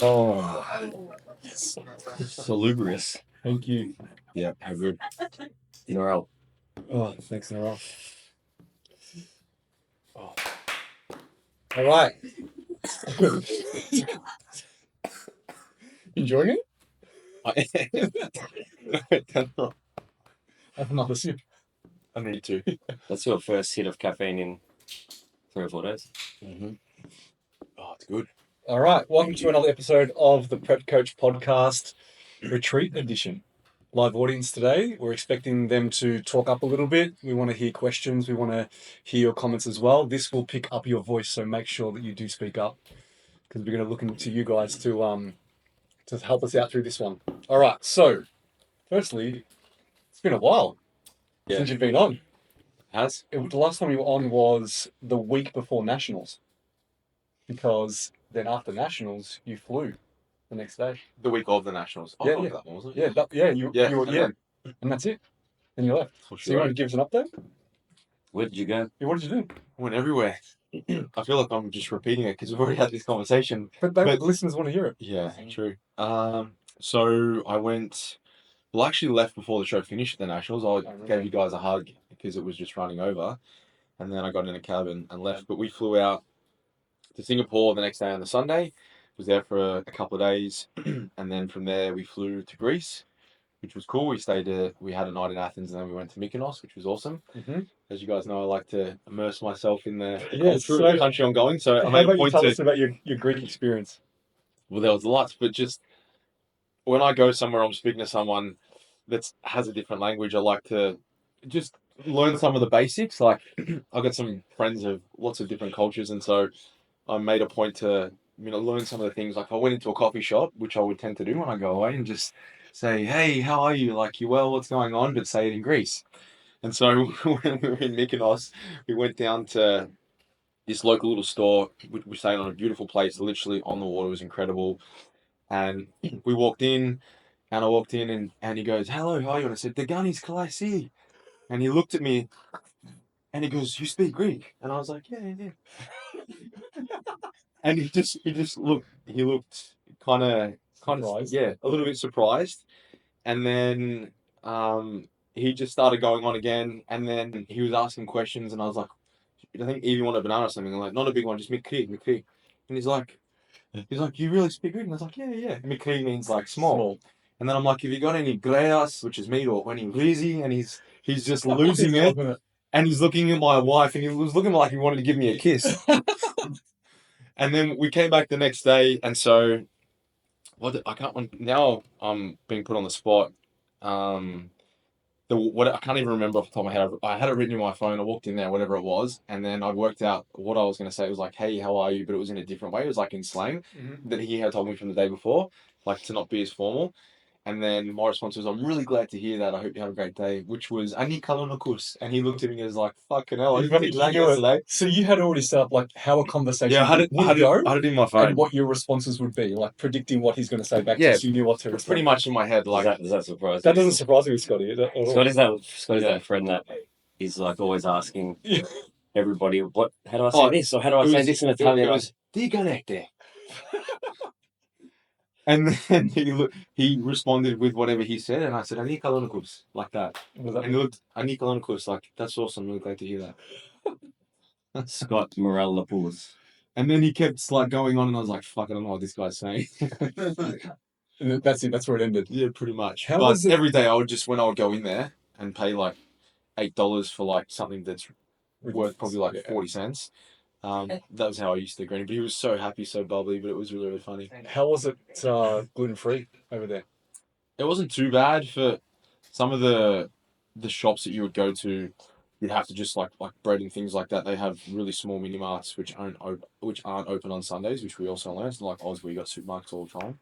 Oh, yes. Salubrious. Thank you. Yeah, how good. In a row. Oh, thanks in a row. Oh. All right. Enjoying it? I have another sip. I need to. That's your first hit of caffeine in 3 or 4 days. Mm-hmm. Oh, it's good. All right. Welcome to another episode of the Prep Coach Podcast Retreat Edition. Live audience today. We're expecting them to talk up a little bit. We want to hear questions. We want to hear your comments as well. This will pick up your voice, so make sure that you do speak up because we're going to look into you guys to help us out through this one. All right. So, firstly, it's been a while since you've been on. Has? The last time you were on was the week before Nationals, because then after Nationals you flew the next day. The week of the Nationals. Yeah, I yeah. that one, wasn't Yeah, you were, and that's it. And you left. For So you want to give us an update? Where did you go? Yeah, what did you do? I went everywhere. I feel like I'm just repeating it because we've already had this conversation. But the listeners want to hear it. Yeah, true. So I went. Well, I actually left before the show finished at the Nationals. I gave you guys a hug because it was just running over, and then I got in a cab and left. But we flew out to Singapore the next day on the Sunday. Was there for a couple of days, and then from there we flew to Greece, which was cool. We had a night in Athens, and then we went to Mykonos, which was awesome. Mm-hmm. As you guys know, I like to immerse myself in the culture of the country I'm going. So I How made about a you point tell to. us about your Greek experience? Well, there was lots, but just when I go somewhere, I'm speaking to someone that has a different language. I like to just learn some of the basics. Like I've got some friends of lots of different cultures, and so I made a point to learn some of the things. Like I went into a coffee shop, which I would tend to do when I go away, and just say, "Hey, how are you? Like you well? What's going on?" But say it in Greece. And so when we were in Mykonos, we went down to this local little store. We stayed on a beautiful place, literally on the water. It was incredible. And we walked in, and I walked in, and he goes, "Hello, how are you?" And I said, "Deganis Kalasi." And he looked at me, and he goes, "You speak Greek?" And I was like, "Yeah, yeah." And he just looked kind of, Surprised? yeah, a little bit surprised. And then he just started going on again, and then he was asking questions, and I was like, I think Evie wanted a banana or something. I'm like, not a big one, just mikri, mikri. And he's like, you really speak Greek? And I was like, yeah, yeah. Mikri means like small. And then I'm like, have you got any greas, which is meat, or any rizi? And he's just losing it. And he's looking at my wife, and he was looking like he wanted to give me a kiss. And then we came back the next day, and so now I'm being put on the spot. I can't even remember off the top of my head. I had it written in my phone. I walked in there, whatever it was, and then I worked out what I was going to say. It was like, "Hey, how are you?" But it was in a different way. It was like in slang that he had told me from the day before, like to not be as formal. And then my response was, "I'm really glad to hear that. I hope you have a great day." Which was "Ani kalonokus," and he looked at me and was like, "Fucking hell, I didn't teach that yesterday." So you had already set up like how a conversation Yeah, I had it in my phone, and what your responses would be, like predicting what he's going to say back to you, so you knew what to respond. pretty much in my head. Like Does that surprise That you? doesn't surprise me, Scotty. Scotty's that friend that is like always asking everybody, how do I say this? Or how do I say this in Italian? It was "Diganete." And then he responded with whatever he said, and I said, "Ani kalonokus," like that. And he looked, "Ani kalonokus," like, "That's awesome, I'm really glad to hear that." Scott Morellopoulos. And then he kept like going on, and I was like, "Fuck, I don't know what this guy's saying." That's it. That's where it ended. Yeah, pretty much. But every day when I would go in there and pay like $8 for like something that's worth probably like 40 cents. That was how I used to greet him. But he was so happy, so bubbly, but it was really, really funny. How was it gluten-free over there? It wasn't too bad for some of the shops that you would go to. You'd have to just like bread and things like that. They have really small mini marts which aren't open on Sundays, which we also learned. Like Oz, where you got supermarkets all the time.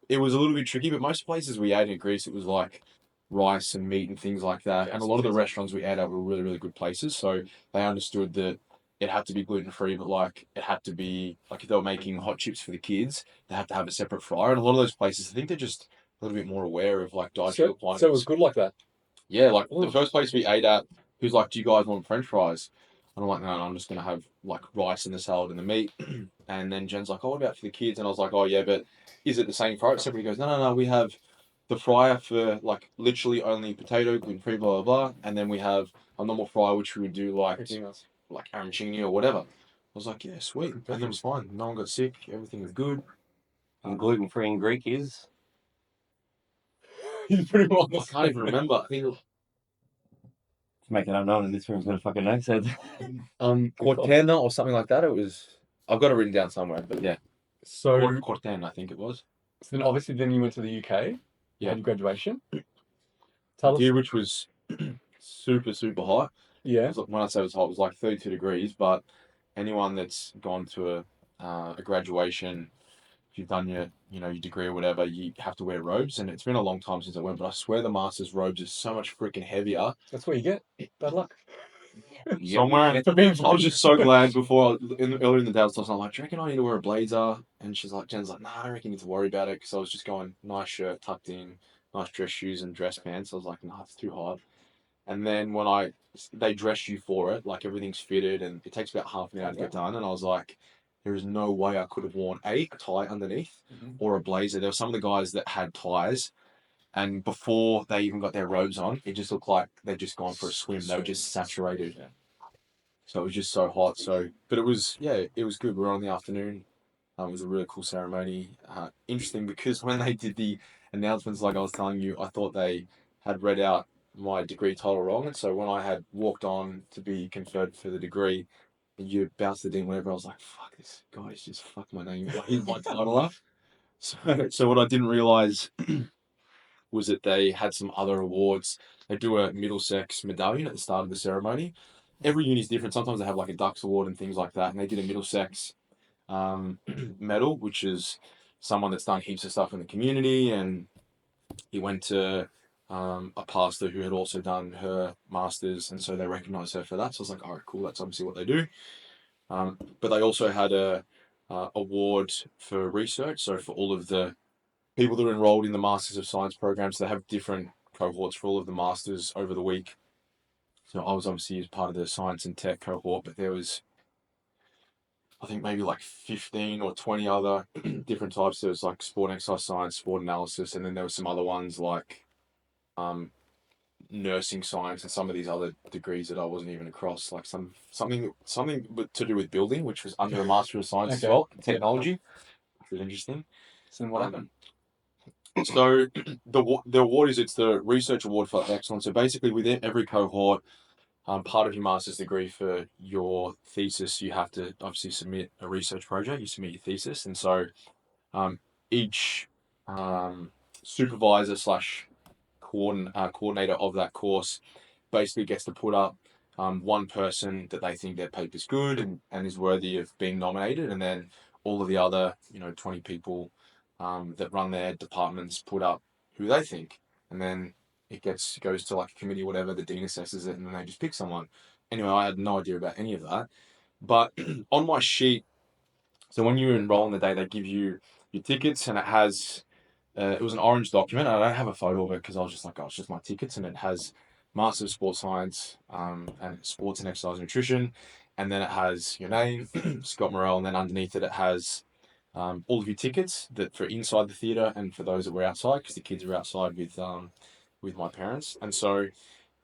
It was a little bit tricky, but most places we ate in Greece, it was like rice and meat and things like that. And a lot of the restaurants we ate at were really, really good places. So they understood that it had to be gluten-free, but like it had to be like if they were making hot chips for the kids, they had to have a separate fryer. And a lot of those places, I think they're just a little bit more aware of like dietary requirements. So it was good like that? Yeah, like the first place we ate at, he was like, "Do you guys want French fries?" And I'm like, "No, I'm just gonna have like rice and the salad and the meat." And then Jen's like, oh, what about for the kids? And I was like, oh yeah, but is it the same fry? So everybody goes, no, we have the fryer for like literally only potato, gluten-free, blah, blah, blah. And then we have a normal fryer, which we would do like arancini or whatever. I was like, yeah, sweet. And then it was fine. No one got sick. Everything was good. And gluten-free in Greek is? He's pretty well. I can't even remember. I think To make it unknown, and this room's gonna fucking know. So, Cortana or something like that. It was. I've got it written down somewhere, but yeah. So, Cortana, I think it was. so then obviously then you went to the UK. Yeah. Had your graduation. Tell us. Year which was super, super hot. Yeah. When I say it was hot, it was like 32 degrees. But anyone that's gone to a graduation, if you've done your degree or whatever, you have to wear robes. And it's been a long time since I went, but I swear the master's robes are so much freaking heavier. That's what you get. Bad luck. Somewhere. I was just so glad earlier in the day, I was like, do you reckon I need to wear a blazer? And Jen's like, nah, I don't reckon you need to worry about it. Because I was just going, nice shirt tucked in, nice dress shoes and dress pants. I was like, nah, it's too hard. And then when they dress you for it, like everything's fitted and it takes about half an hour to get done. And I was like, there is no way I could have worn a tie underneath or a blazer. There were some of the guys that had ties. And before they even got their robes on, it just looked like they'd just gone for a swim. They were just saturated. Yeah. So it was just so hot. But it was good. We were on in the afternoon. It was a really cool ceremony. Interesting because when they did the announcements, like I was telling you, I thought they had read out my degree title wrong. And so when I had walked on to be conferred for the degree, you bounced the dean, whatever, I was like, fuck, this guy's just fucked my name. He's my title up. So what I didn't realize was that they had some other awards. They do a Middlesex medallion at the start of the ceremony. Every uni is different. Sometimes they have like a Dux award and things like that. And they did a Middlesex medal, which is someone that's done heaps of stuff in the community. And he went to a pastor who had also done her masters, and so they recognised her for that. So I was like, all right, cool. That's obviously what they do. But they also had a award for research. So for all of the people that are enrolled in the Masters of Science programs, they have different cohorts for all of the masters over the week. So I was obviously as part of the science and tech cohort, but there was, I think maybe like 15 or 20 other different types. There was like sport and exercise science, sport analysis, and then there were some other ones like nursing science and some of these other degrees that I wasn't even across, like something to do with building, which was under a Master of Science as well, technology, which was interesting. So then what happened? So the award it's the research award for excellence. So basically within every cohort, part of your master's degree for your thesis, you have to obviously submit a research project. You submit your thesis, and so each supervisor / coordinator of that course basically gets to put up one person that they think their paper's good and is worthy of being nominated, and then all of the other 20 people that run their departments put up who they think, and then it goes to like a committee or whatever, the dean assesses it, and then they just pick someone. Anyway, I had no idea about any of that. But on my sheet, so when you enroll in the day, they give you your tickets, and it has, it was an orange document. I don't have a photo of it because I was just like, oh, it's just my tickets. And it has Master of Sports Science and Sports and Exercise and Nutrition. And then it has your name, Scott Morrell, and then underneath it, it has all of your tickets that for inside the theatre and for those that were outside, because the kids were outside with my parents. And so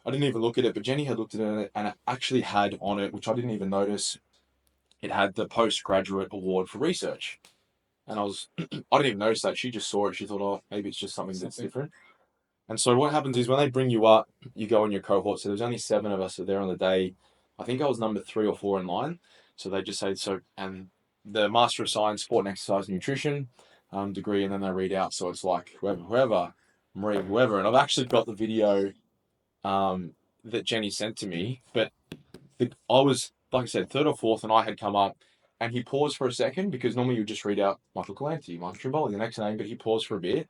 I didn't even look at it, but Jenny had looked at it and it actually had on it, which I didn't even notice, it had the postgraduate award for research. And I didn't even notice that. She just saw it. She thought, oh, maybe it's just something that's different. And so what happens is when they bring you up, you go in your cohort. So there's only 7 of us there on the day. I think I was number 3 or 4 in line. So they just say, and the Master of Science, Sport and Exercise and Nutrition degree, and then they read out. So it's like whoever, Maria, whoever. And I've actually got the video that Jenny sent to me. But I was, like I said, 3rd or 4th, and I had come up. And he paused for a second because normally you just read out Michael Galanti, Michael Trimboli, the next name, but he paused for a bit.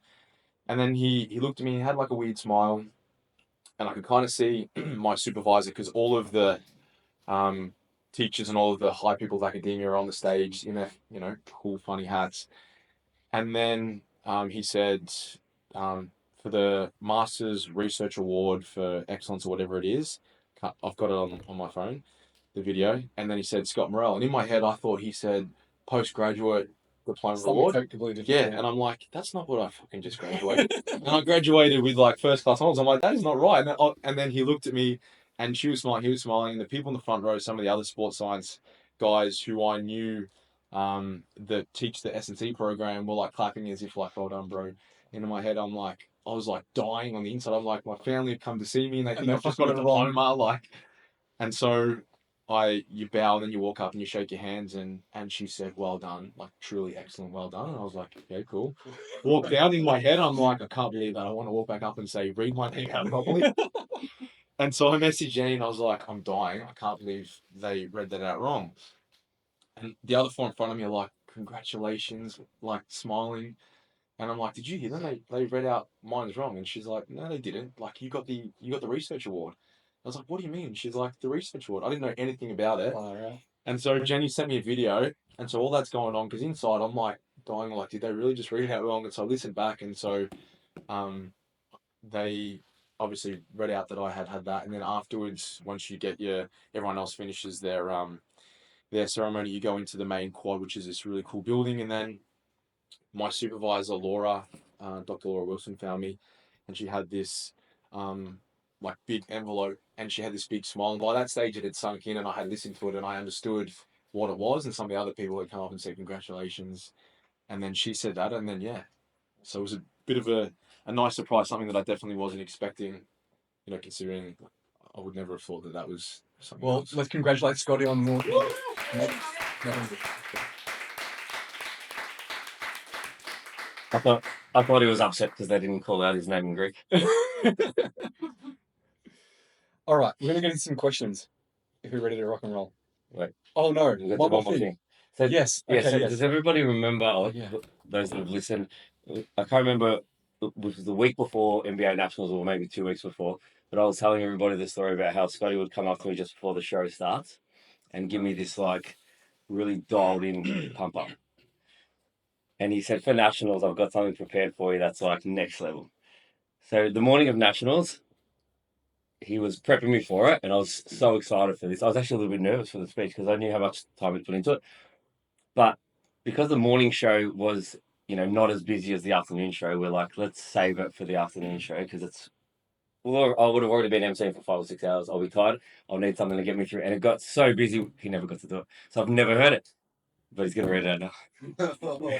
And then he looked at me, he had like a weird smile, and I could kind of see my supervisor, because all of the teachers and all of the high people of academia are on the stage in their cool, funny hats. And then he said, for the Masters Research Award for Excellence or whatever it is, I've got it on my phone, the video, and then he said Scott Morrell. And in my head, I thought he said postgraduate diploma Something reward. completely different. Yeah, and I'm like, that's not what I fucking just graduated. And I graduated with like first class honors. I'm like, that is not right. And then he looked at me, and she was smiling. He was smiling. And the people in the front row, some of the other sports science guys who I knew, that teach the S&T program, were like clapping as if like, well done, bro. And in my head, I was like dying on the inside. I'm like, my family had come to see me, and they think I've just got a diploma, like. And so you bow, and then you walk up and you shake your hands, and she said, well done, like truly excellent, well done. And I was like, okay, cool. Walked down. In my head, I'm like, I can't believe that. I want to walk back up and say, read my name out properly. And so I messaged Jenny, and I was like, I'm dying. I can't believe they read that out wrong. And the other four in front of me are like, congratulations, like smiling. And I'm like, did you hear them? They read out mine's wrong. And she's like, no, they didn't. Like, you got the research award. I was like, what do you mean? She's like, the research award. I didn't know anything about it. Oh, right. And so Jenny sent me a video. And so all that's going on, because inside I'm like dying, like, did they really just read it out wrong? And so I listened back. And so they obviously read out that I had that. And then afterwards, once you get everyone else finishes their ceremony, you go into the main quad, which is this really cool building. And then my supervisor, Laura, Dr. Laura Wilson, found me, and she had this like big envelope, and she had this big smile. And by that stage, it had sunk in, and I had listened to it, and I understood what it was. And some of the other people had come up and said congratulations, and then she said that, and then so it was a bit of a nice surprise, something that I definitely wasn't expecting. Considering I would never have thought that was something. Well, let's congratulate Scotty on more. I thought he was upset because they didn't call out his name in Greek. All right, we're going to get into some questions if we're ready to rock and roll. Wait. Oh, no. One more thing. So, yes. Yeah, okay, so yes. Does everybody remember, those that have listened, I can't remember, it was the week before NBA Nationals or maybe 2 weeks before, but I was telling everybody the story about how Scotty would come up to me just before the show starts and give me this like really dialed in pump up. And he said, for Nationals, I've got something prepared for you that's like next level. So the morning of Nationals, he was prepping me for it, and I was so excited for this. I was actually a little bit nervous for the speech because I knew how much time he'd put into it. But because the morning show was, not as busy as the afternoon show, we're like, let's save it for the afternoon show because I would have already been emceeing for 5 or 6 hours. I'll be tired. I'll need something to get me through. And it got so busy, he never got to do it. So I've never heard it. But he's going to read it out now.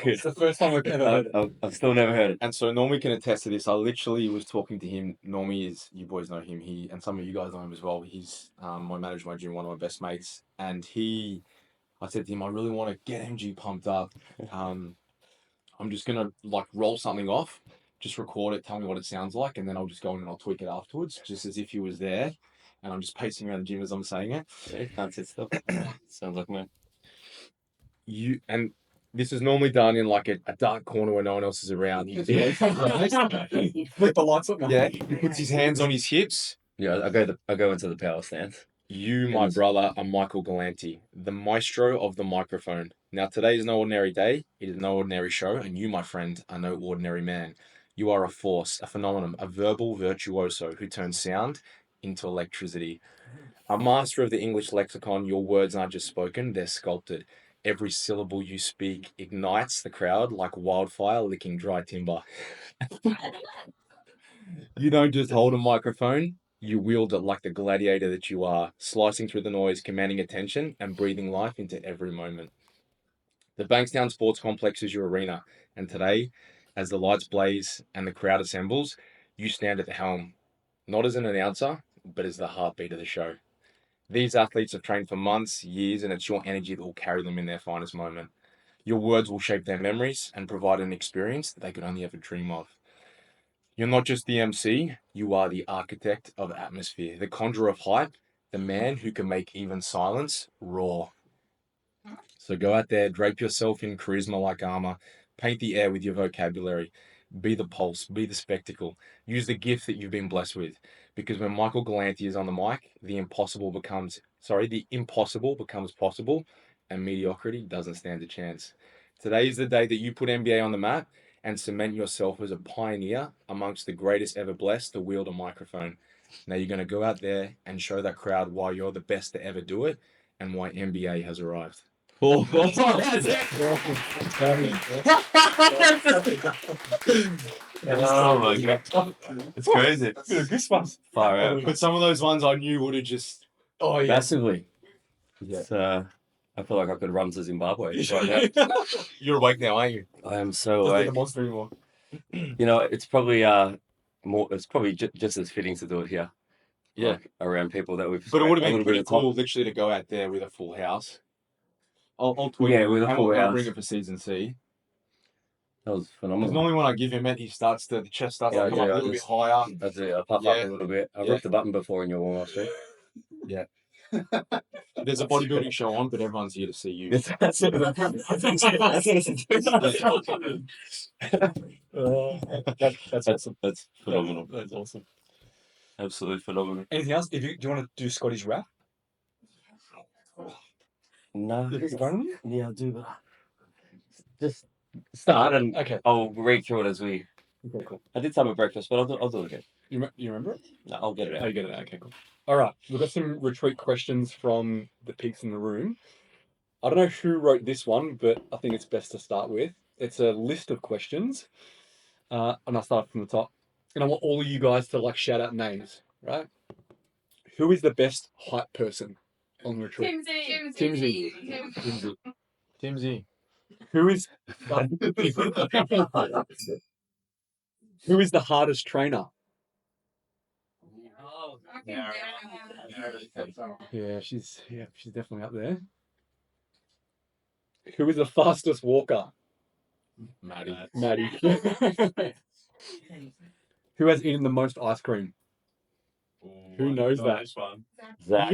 It's the first time I've ever heard it. I've still never heard it. And so Normie can attest to this. I literally was talking to him. Normie is, you boys know him, and some of you guys know him as well. He's my manager, my gym, one of my best mates. And I said to him, I really want to get MG pumped up. I'm just going to like roll something off, just record it, tell me what it sounds like, and then I'll just go in and I'll tweak it afterwards, just as if he was there. And I'm just pacing around the gym as I'm saying it. Yeah, can't sit still. Sounds like me. And this is normally done in like a dark corner where no one else is around. Flip the lights up now. Yeah, he puts his hands on his hips. Yeah, I go into the power stance. You, my brother, are Michael Galanti, the maestro of the microphone. Now, today is no ordinary day. It is no ordinary show. And you, my friend, are no ordinary man. You are a force, a phenomenon, a verbal virtuoso who turns sound into electricity. A master of the English lexicon, your words aren't just spoken, they're sculpted. Every syllable you speak ignites the crowd like wildfire licking dry timber. You don't just hold a microphone, you wield it like the gladiator that you are, slicing through the noise, commanding attention, and breathing life into every moment. The Bankstown Sports Complex is your arena, and today, as the lights blaze and the crowd assembles, you stand at the helm, not as an announcer, but as the heartbeat of the show. These athletes have trained for months, years, and it's your energy that will carry them in their finest moment. Your words will shape their memories and provide an experience that they could only ever dream of. You're not just the MC, you are the architect of atmosphere, the conjurer of hype, the man who can make even silence roar. So go out there, drape yourself in charisma like armor, paint the air with your vocabulary, be the pulse, be the spectacle, use the gift that you've been blessed with. Because when Michael Galanti is on the mic, the impossible becomes possible, and mediocrity doesn't stand a chance. Today is the day that you put NBA on the map and cement yourself as a pioneer amongst the greatest ever blessed to wield a microphone. Now you're going to go out there and show that crowd why you're the best to ever do it and why NBA has arrived. Oh, that's it. Oh my god, it's crazy. Bit of goosebumps. Far out. But some of those ones I knew would have just. Oh yeah. Massively. Yeah. It's, I feel like I could run to Zimbabwe right now. You're awake now, aren't you? I am so Doesn't need awake. the monster anymore. You know, it's probably more. It's probably just as fitting to do it here. Yeah. Like, around people that we've. But it would have spent a been little pretty bit of time- cool, literally, to go out there with a full house. I'll tweet Yeah, him. with a full I'll house. bring it for season C. That was Because phenomenal. normally when I give him it, the chest starts Yeah, to come yeah, up a I little bit just- higher. That's it. I puff up Yeah. a little bit. I Yeah. ripped the button before in your warm up street. There's a bodybuilding show on, but everyone's here to see you. That's it. That's awesome. That's phenomenal. That's awesome. Absolutely phenomenal. Anything else? Do you want to do Scotty's rap? No. Is it going? Yeah, I'll do that. Just start and Okay. I'll read through it as we. Okay, cool. I did some at breakfast, but I'll do it again. You remember it? No, I'll get it Oh, out. you get it. Okay, cool. All right. We've got some retreat questions from the peeps in the room. I don't know who wrote this one, but I think it's best to start with. It's a list of questions. And I'll start from the top. And I want all of you guys to like shout out names, right? Who is the best hype person on retreat? Timsy. Timsy. Who is who is the hardest trainer? Yeah, she's definitely up there. Who is the fastest walker? Maddie. Who has eaten the most ice cream? Who knows that? Zach.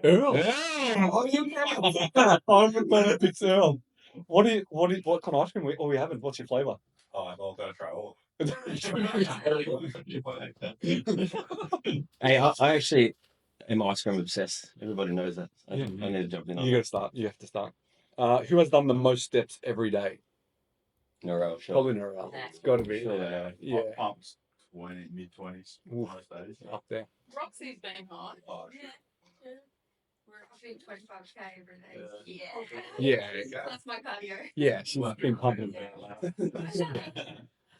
Earl. I'm gonna pick Earl. What kind of ice cream are we having? What's your flavour? Oh, I'm all gonna try all. Hey, I actually am ice cream obsessed. Everybody knows that. I need to jump in on You it. gotta start. You have to start. Who has done the most steps every day? No, sure. Probably Narelle. It's got to be. Sure. Yeah. Pumps. Mid-20s. Oof. Most days. Up there. Roxy's been hot. Oh, shit. We're doing 25k every day. Yeah. That's my cardio. Yeah, she's been pumping.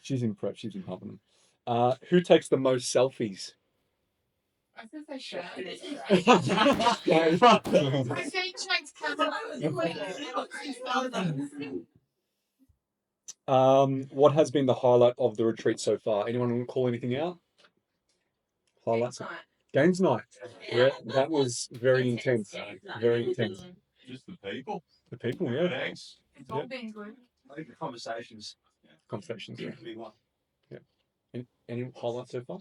She's in prep. She's been pumping them. Who takes the most selfies? I said they should. Yeah. I think Jake's camera. What has been the highlight of the retreat so far? Anyone want to call anything out? Highlights. Games night. Yeah, that was very intense. Very intense. Just the people. The people, yeah. Thanks. It's all been good. I think the conversations. Conversations. Yeah. Big one. Any highlights so far?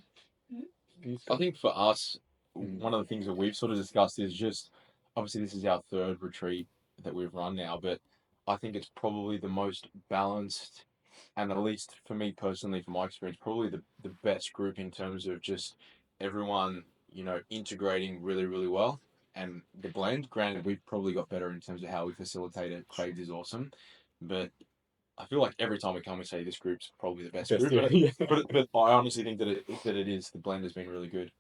I think for us, one of the things that we've sort of discussed is just, obviously this is our third retreat that we've run now, but I think it's probably the most balanced, and at least for me personally, from my experience, probably the best group in terms of just everyone, integrating really, really well. And the blend, granted, we've probably got better in terms of how we facilitate it. Craig's is awesome. But I feel like every time we come, we say this group's probably the best group. Yeah. But I honestly think that it is. The blend has been really good.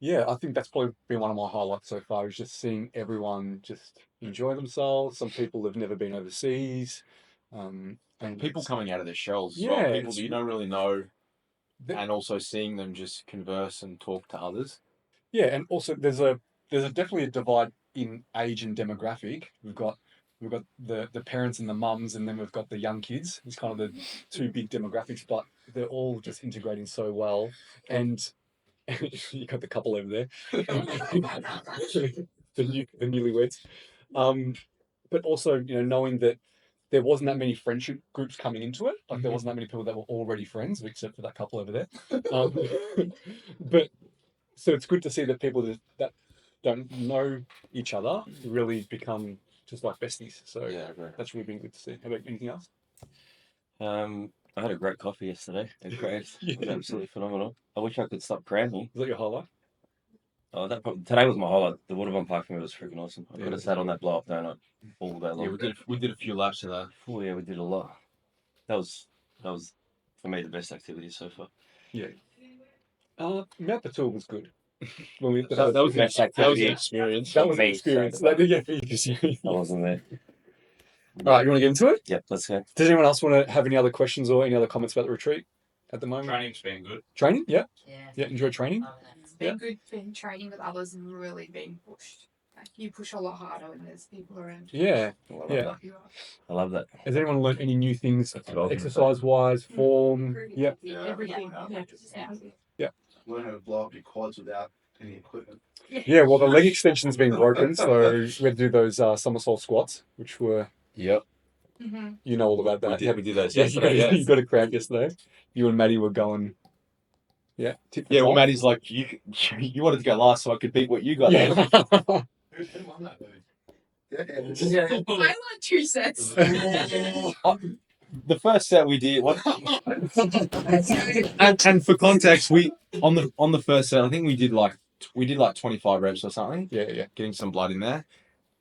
Yeah, I think that's probably been one of my highlights so far, is just seeing everyone just enjoy themselves. Some people have never been overseas. And People coming out of their shells. as Yeah, well. People it's- that you don't really know, The- and also seeing them just converse and talk to others. Yeah, and also there's definitely a divide in age and demographic. We've got the parents and the mums, and then we've got the young kids. It's kind of the two big demographics, but they're all just integrating so well. And you got the couple over there, the newlyweds. But also, knowing that there wasn't that many friendship groups coming into it. Like there wasn't that many people that were already friends, except for that couple over there. But so it's good to see that people that don't know each other really become just like besties. So Yeah, I agree. that's really been good to see. How about anything else? I had a great coffee yesterday. It was great. It was absolutely phenomenal. I wish I could stop cramping. Is that your highlight? Oh, today was my highlight. The Waterbound Park for me was freaking awesome. I Yeah, could have sat on that blow up donut all day long. Yeah, we did a few laps of that. Oh yeah, we did a lot. That was for me the best activity so far. Yeah. Mount Batul was good. when we That was Best that was activity. an experience. that was an Me, experience. so- Yeah, because I wasn't there. All right, you want to get into it? Yep, let's go. Does anyone else want to have any other questions or any other comments about the retreat at the moment? Training's been good. Training? Yeah. Yeah. Yeah, enjoy training. It's been good being training with others and really being pushed. Like you push a lot harder when there's people around you. Yeah. I love Yeah. that. You are. I love that. Has anyone learned any new things, That's what I was gonna say. exercise-wise, form? Yeah. Yeah. Everything. Yeah. Learn how to blow up your quads without any equipment. Yeah, well, the leg extension's been broken, so we had to do those somersault squats, which were, Yep. Mm-hmm. you know all about that. We did those Yeah, yesterday. you got a cramp yesterday. You and Maddie were going, yeah. tit for Yeah, well, tat. Maddie's like, you wanted to go last so I could beat what you got. Yeah. Who won that movie? Yeah. I won 2 sets. The first set we did, and for context, we on the first set, I think we did like 25 reps or something, Yeah. getting some blood in there,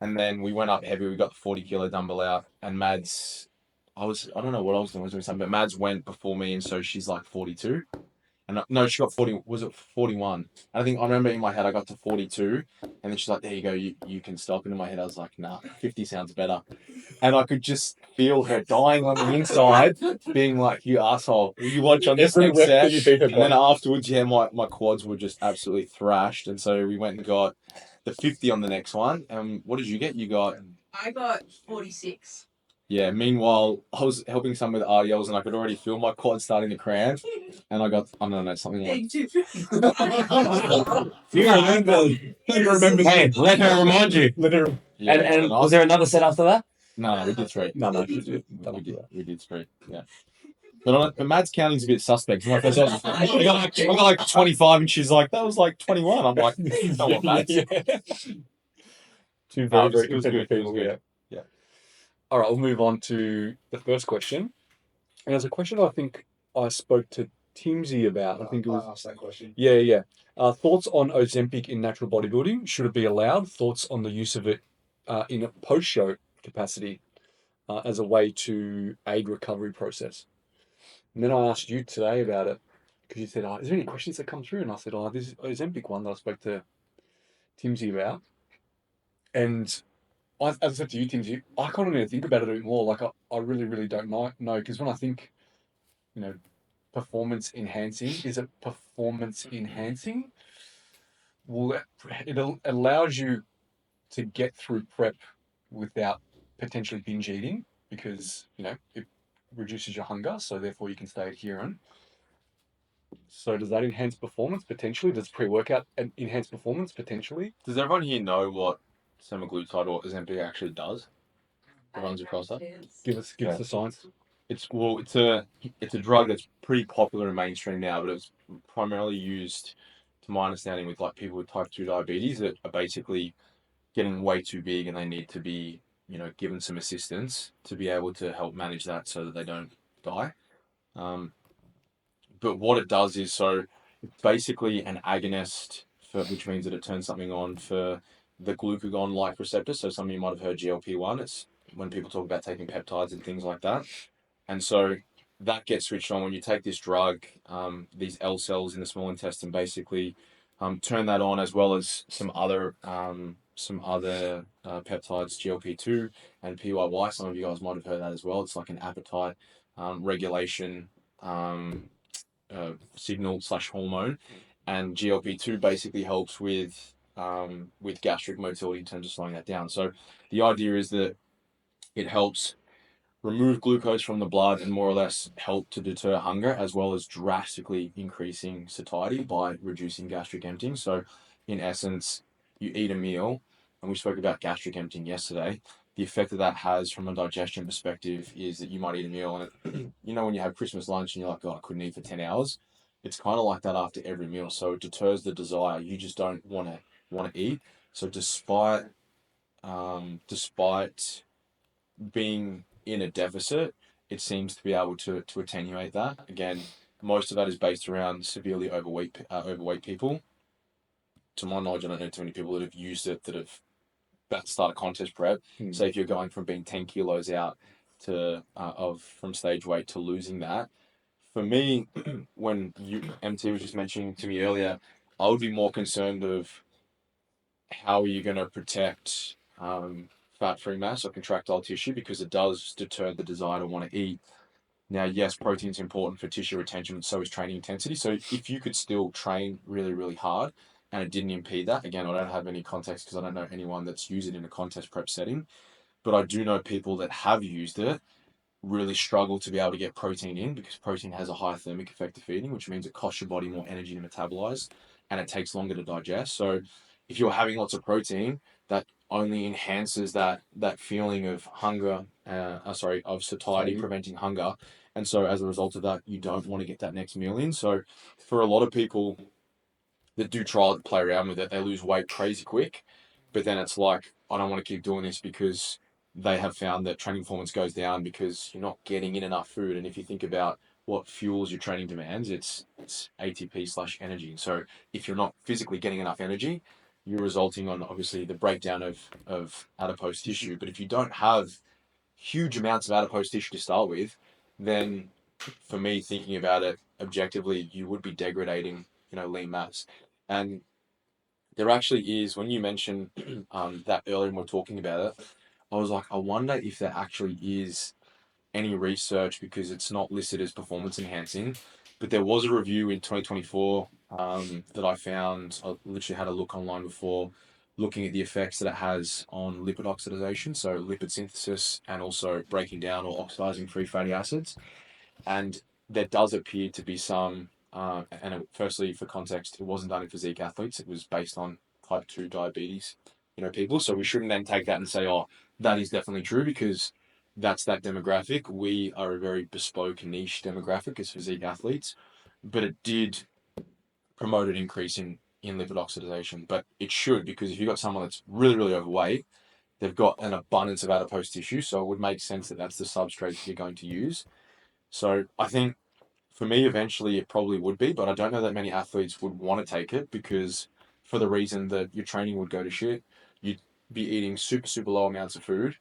and then we went up heavy. We got the 40-kilo dumbbell out, and Mads, I don't know what I was doing something, but Mads went before me, and so she's like 42. And no, she got 40. Was it 41? I think I remember in my head I got to 42, and then she's like, "There you go, you can stop." And in my head I was like, "Nah, 50 sounds better." And I could just feel her dying on the inside, being like, "You asshole! Will you watch on this Every next rep set?" that you beat her And then by. afterwards, yeah, my quads were just absolutely thrashed, and so we went and got the 50 on the next one. And what did you get? You got. I got 46. Yeah, meanwhile, I was helping some with RDLs and I could already feel my quad starting to cramp. And I got, I don't know, something like. You remember? Hey, let her remind you. Yeah, And was there another set after that? No, we did 3. No, We did 3, yeah. But Mads counting's a bit suspect. When I first said, I got like 25 and she's like, that was like 21. I'm like, no what, Mads. Yeah. Two No, very, it was very good, competitive it was people. good. Yeah. All right, we'll move on to the first question. And there's a question I think I spoke to Timsy about. I think it was. I asked that question. Yeah. Thoughts on Ozempic in natural bodybuilding? Should it be allowed? Thoughts on the use of it in a post-show capacity as a way to aid recovery process? And then I asked you today about it because you said, is there any questions that come through? And I said, this is Ozempic one that I spoke to Timsy about. And as I said to you, Timsy, I kind of need to think about it a bit more. Like, I really, really don't know. Because when I think, performance enhancing, is it performance enhancing? Well, it allows you to get through prep without potentially binge eating because, it reduces your hunger. So therefore you can stay adherent. So does that enhance performance potentially? Does pre-workout enhance performance potentially? Does everyone here know what semaglutide or Ozempic actually does? Runs across that. Give us the science. It's a drug that's pretty popular in mainstream now, but it's primarily used, to my understanding, with like people with type 2 diabetes that are basically getting way too big and they need to be, given some assistance to be able to help manage that so that they don't die. But what it does is, so it's basically an agonist, which means that it turns something on for the glucagon-like receptor. So some of you might have heard GLP-1. It's when people talk about taking peptides and things like that. And so that gets switched on when you take this drug. These L cells in the small intestine basically turn that on, as well as some other peptides, GLP-2 and PYY. Some of you guys might have heard that as well. It's like an appetite regulation signal/hormone, and GLP-2 basically helps with gastric motility in terms of slowing that down. So the idea is that it helps remove glucose from the blood and more or less help to deter hunger, as well as drastically increasing satiety by reducing gastric emptying. So in essence, you eat a meal, and we spoke about gastric emptying yesterday. The effect that has from a digestion perspective is that you might eat a meal and when you have Christmas lunch and you're like, I couldn't eat for 10 hours. It's kind of like that after every meal. So it deters the desire. You just don't want to eat. So despite being in a deficit, it seems to be able to attenuate that. Again, most of that is based around severely overweight people. To my knowledge, I don't know too many people that have used it that have about to start a contest prep. Say if you're going from being 10 kilos out to from stage weight to losing that. For me, when MT was just mentioning to me earlier, I would be more concerned of how are you going to protect fat-free mass or contractile tissue, because it does deter the desire to want to eat. Now, yes, protein is important for tissue retention, so is training intensity. So if you could still train really, really hard and it didn't impede that, again, I don't have any context because I don't know anyone that's used it in a contest prep setting, but I do know people that have used it really struggle to be able to get protein in, because protein has a high thermic effect of feeding, which means it costs your body more energy to metabolize and it takes longer to digest. So if you're having lots of protein, that only enhances that feeling of hunger, of satiety, preventing hunger. And so as a result of that, you don't want to get that next meal in. So for a lot of people that do try to play around with it, they lose weight crazy quick. But then it's like, I don't want to keep doing this, because they have found that training performance goes down because you're not getting in enough food. And if you think about what fuels your training demands, it's ATP/energy. So if you're not physically getting enough energy, you're resulting on obviously the breakdown of adipose tissue. But if you don't have huge amounts of adipose tissue to start with, then for me, thinking about it objectively, you would be degrading, lean mass. And there actually is, when you mentioned that earlier when we were talking about it, I was like, I wonder if there actually is any research, because it's not listed as performance enhancing. But there was a review in 2024 that I found. I literally had a look online before, looking at the effects that it has on lipid oxidation, so lipid synthesis, and also breaking down or oxidizing free fatty acids. And there does appear to be some, firstly, for context, it wasn't done in physique athletes. It was based on type 2 diabetes, people. So we shouldn't then take that and say, oh, that is definitely true, because that's that demographic. We are a very bespoke niche demographic as physique athletes, but it did promote an increase in lipid oxidation. But it should, because if you've got someone that's really, really overweight, they've got an abundance of adipose tissue. So it would make sense that that's the substrate that you're going to use. So I think for me, eventually it probably would be, but I don't know that many athletes would want to take it, because for the reason that your training would go to shit, you'd be eating super, super low amounts of food.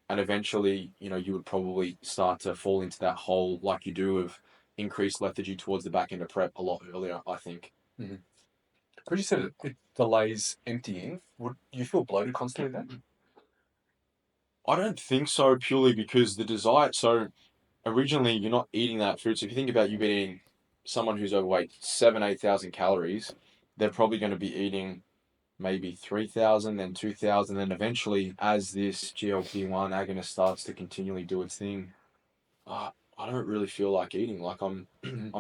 And eventually, you would probably start to fall into that hole like you do of increased lethargy towards the back end of prep a lot earlier, I think. Mm-hmm. Because you said it delays emptying. Would you feel bloated constantly then? I don't think so, purely because the desire. So originally, you're not eating that food. So if you think about you being someone who's overweight, 8,000 calories, they're probably going to be eating maybe 3,000, then 2,000, then eventually, as this GLP-1 agonist starts to continually do its thing, I don't really feel like eating. Like I'm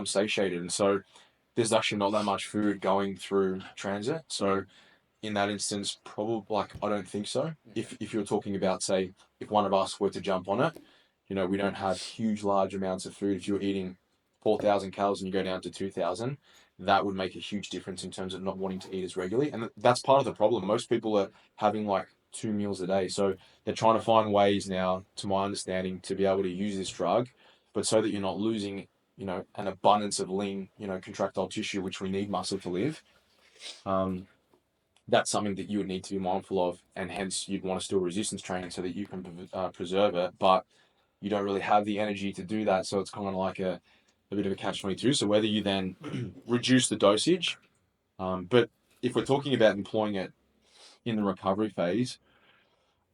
satiated, and so there's actually not that much food going through transit. So in that instance, probably, like, I don't think so. If you're talking about, say, if one of us were to jump on it, we don't have huge, large amounts of food. If you're eating 4,000 calories and you go down to 2,000, that would make a huge difference in terms of not wanting to eat as regularly. And that's part of the problem. Most people are having like 2 meals a day. So they're trying to find ways now, to my understanding, to be able to use this drug, but so that you're not losing, an abundance of lean, contractile tissue, which we need muscle to live. That's something that you would need to be mindful of, and hence you'd want to still resistance training so that you can preserve it, but you don't really have the energy to do that. So it's kind of like a bit of a catch-22. So whether you then reduce the dosage, but if we're talking about employing it in the recovery phase,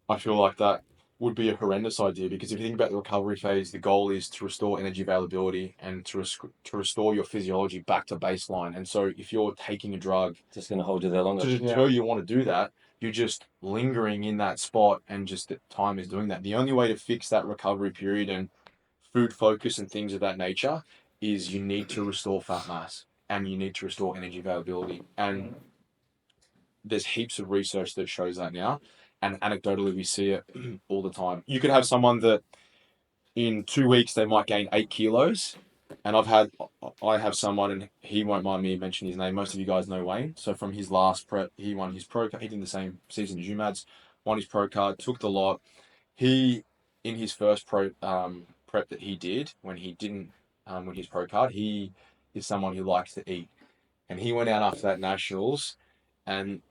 I feel like that would be a horrendous idea, because if you think about the recovery phase, the goal is to restore energy availability and to restore your physiology back to baseline. And so if you're taking a drug Just going to hold you there longer. to deter you want to do that, you're just lingering in that spot, and just time is doing that. The only way to fix that recovery period and food focus and things of that nature is you need to restore fat mass and you need to restore energy availability. And there's heaps of research that shows that now. And anecdotally, we see it all the time. You could have someone that in 2 weeks, they might gain 8 kilos. And I have someone, and he won't mind me mentioning his name. Most of you guys know Wayne. So from his last prep, he won his pro card. He did the same season as UMads, won his pro card, took the lot. He, in his first prep that he did, when he didn't win his pro card, he is someone who likes to eat. And he went out after that nationals, and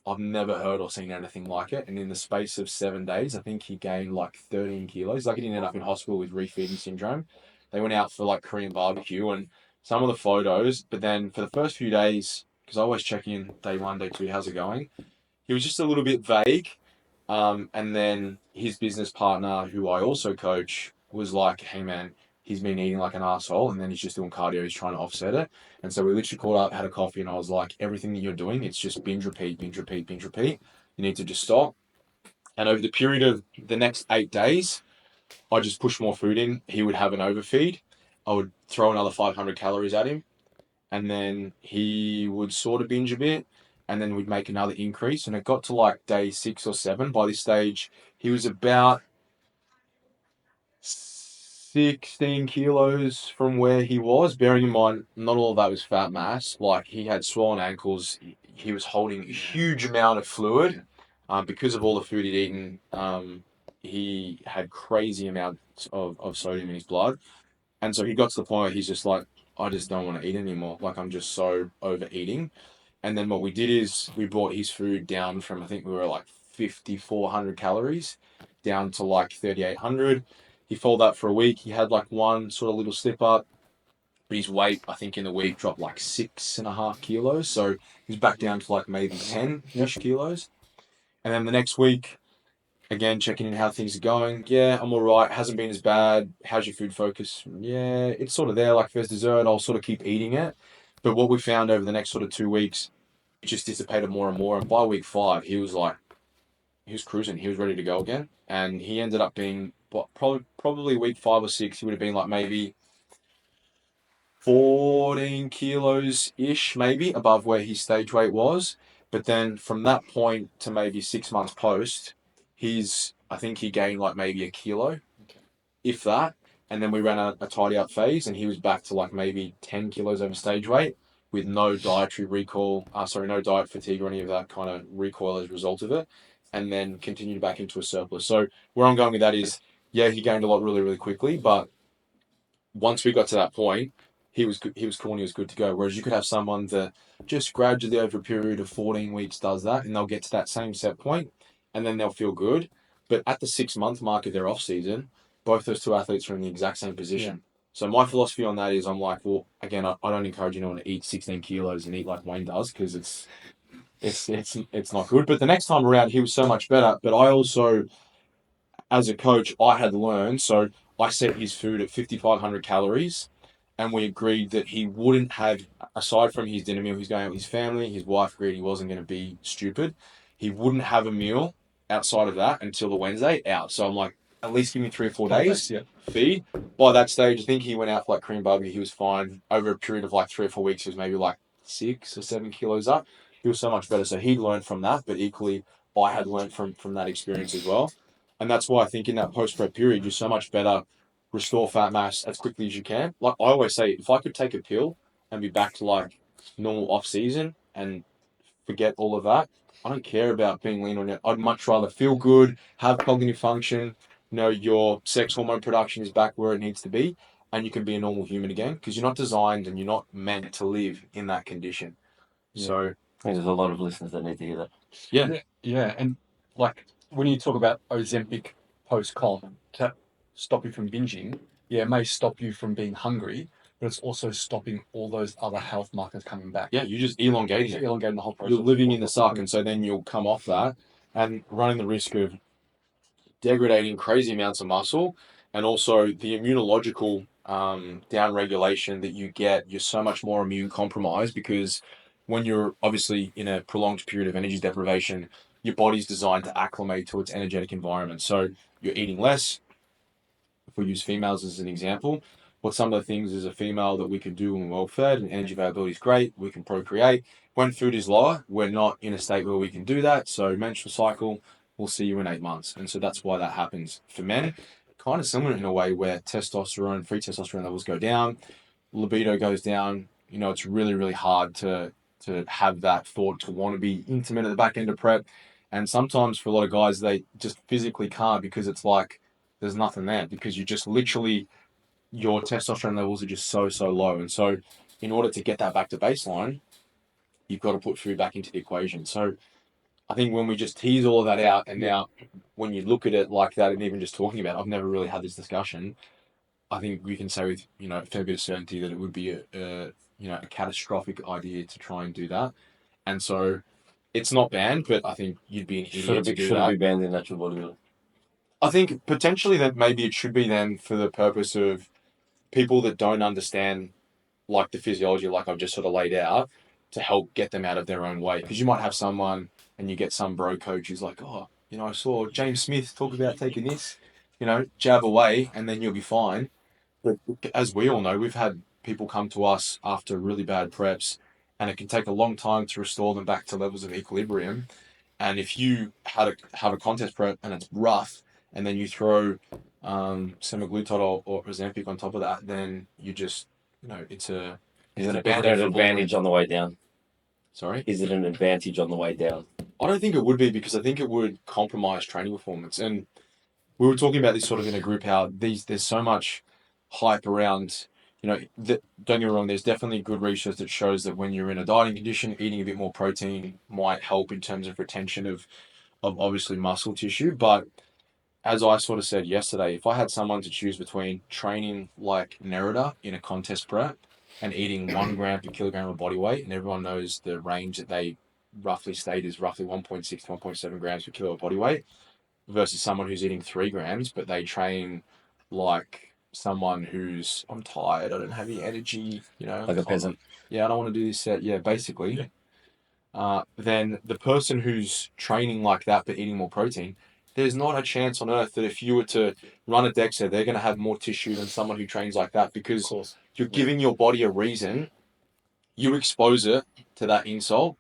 I've never heard or seen anything like it. And in the space of 7 days, I think he gained like 13 kilos. Like, he didn't end up in hospital with refeeding syndrome. They went out for like Korean barbecue and some of the photos, but then for the first few days, because I always check in day 1, day 2, how's it going? He was just a little bit vague. And then his business partner, who I also coach, was like, hey man, he's been eating like an asshole, and then he's just doing cardio, he's trying to offset it. And so we literally called up, had a coffee, and I was like, everything that you're doing, it's just binge repeat, binge repeat, binge repeat. You need to just stop. And over the period of the next 8 days, I just pushed more food in. He would have an overfeed. I would throw another 500 calories at him, and then he would sort of binge a bit, and then we'd make another increase. And it got to like day 6 or 7. By this stage, he was about 16 kilos from where he was. Bearing in mind, not all of that was fat mass. Like, he had swollen ankles. He was holding a huge amount of fluid because of all the food he'd eaten. He had crazy amounts of sodium in his blood. And so he got to the point where he's just like, I just don't want to eat anymore. Like, I'm just so overeating. And then what we did is we brought his food down from, I think we were like 5,400 calories down to like 3,800. He followed that for a week. He had like one sort of little slip up, but his weight, I think, in the week dropped like 6.5 kilos. So he's back down to like maybe 10-ish kilos. And then the next week, again, checking in how things are going. Yeah, I'm all right. Hasn't been as bad. How's your food focus? Yeah, it's sort of there. Like, first dessert, I'll sort of keep eating it. But what we found over the next sort of 2 weeks, it just dissipated more and more. And by week 5, he was cruising. He was ready to go again. And he ended up being, probably week 5 or 6, he would have been like maybe 14 kilos-ish, maybe, above where his stage weight was. But then from that point to maybe 6 months post, I think he gained like maybe a kilo, if that. And then we ran a tidy up phase, and he was back to like maybe 10 kilos over stage weight with no dietary recall, no diet fatigue or any of that kind of recoil as a result of it, and then continued back into a surplus. So where I'm going with that is, yeah, he gained a lot really, really quickly, but once we got to that point, he was cool and he was good to go. Whereas you could have someone that just gradually over a period of 14 weeks does that, and they'll get to that same set point, and then they'll feel good. But at the 6-month mark of their off season, both those two athletes are in the exact same position. Yeah. So my philosophy on that is, I'm like, well, again, I don't encourage anyone to eat 16 kilos and eat like Wayne does, because it's not good. But the next time around, he was so much better. But I also, as a coach, I had learned. So I set his food at 5,500 calories, and we agreed that he wouldn't have, aside from his dinner meal, he's going out with his family. His wife agreed he wasn't going to be stupid. He wouldn't have a meal outside of that until the Wednesday out. So I'm like, at least give me 3 or 4 days. Yeah. Feed. By that stage, I think he went out for like Korean barbecue. He was fine. Over a period of like 3 or 4 weeks, he was maybe like 6 or 7 kilos up. He was so much better. So he'd learned from that, but equally, I had learned from that experience as well. And that's why I think in that post-prep period, you're so much better. Restore fat mass as quickly as you can. Like I always say, if I could take a pill and be back to like normal off-season and forget all of that, I don't care about being lean on it. I'd much rather feel good, have cognitive function, your sex hormone production is back where it needs to be, and you can be a normal human again, because you're not designed and you're not meant to live in that condition. Yeah. So I think there's a lot of listeners that need to hear that. Yeah. And like, when you talk about Ozempic post-con to stop you from binging, it may stop you from being hungry, but it's also stopping all those other health markers coming back. Yeah, you just elongating it. Elongating the whole process. You're living in the suck, and so then you'll come off that and running the risk of degrading crazy amounts of muscle, and also the immunological down regulation that you get. You're so much more immune compromised, because when you're obviously in a prolonged period of energy deprivation, your body's designed to acclimate to its energetic environment. So you're eating less. If we use females as an example, what some of the things as a female that we can do when we're well fed and energy availability is great, we can procreate. When food is lower, we're not in a state where we can do that. So menstrual cycle, we'll see you in 8 months. And so that's why that happens. For men, kind of similar in a way, where free testosterone levels go down, libido goes down. It's really, really hard to have that thought to want to be intimate at the back end of prep. And sometimes for a lot of guys, they just physically can't, because it's like there's nothing there, because you just literally, your testosterone levels are just so low. And so in order to get that back to baseline, you've got to put food back into the equation. So I think when we just tease all of that out, and now when you look at it like that, and even just talking about it, I've never really had this discussion, I think we can say with, a fair bit of certainty that it would be a catastrophic idea to try and do that. And so it's not banned, but I think you'd be an idiot to do Should it that. be banned in natural bodybuilding? I think potentially that maybe it should be then for the purpose of people that don't understand like the physiology, like I've just sort of laid out, to help get them out of their own way. Because you might have someone and you get some bro coach who's like, oh, I saw James Smith talk about taking this, jab away, and then you'll be fine. But as we all know, we've had people come to us after really bad preps, and it can take a long time to restore them back to levels of equilibrium. And if you have a contest prep and it's rough, and then you throw semaglutide or Ozempic on top of that, then you just, it's a Is it band an for advantage on the way down? Sorry? Is it an advantage on the way down? I don't think it would be, because I think it would compromise training performance. And we were talking about this sort of in a group, how there's so much hype around, don't get me wrong, there's definitely good research that shows that when you're in a dieting condition, eating a bit more protein might help in terms of retention of obviously muscle tissue. But as I sort of said yesterday, if I had someone to choose between training like Nerida in a contest prep and eating 1 gram per kilogram of body weight, and everyone knows the range that they roughly state is roughly 1.6 to 1.7 grams per kilo of body weight, versus someone who's eating 3 grams, but they train like someone who's, I'm tired, I don't have any energy, Like a peasant. Yeah, I don't want to do this set. Yeah, basically. Then the person who's training like that but eating more protein, there's not a chance on earth that if you were to run a DEXA, they're going to have more tissue than someone who trains like that, because you're giving your body a reason. You expose it to that insult.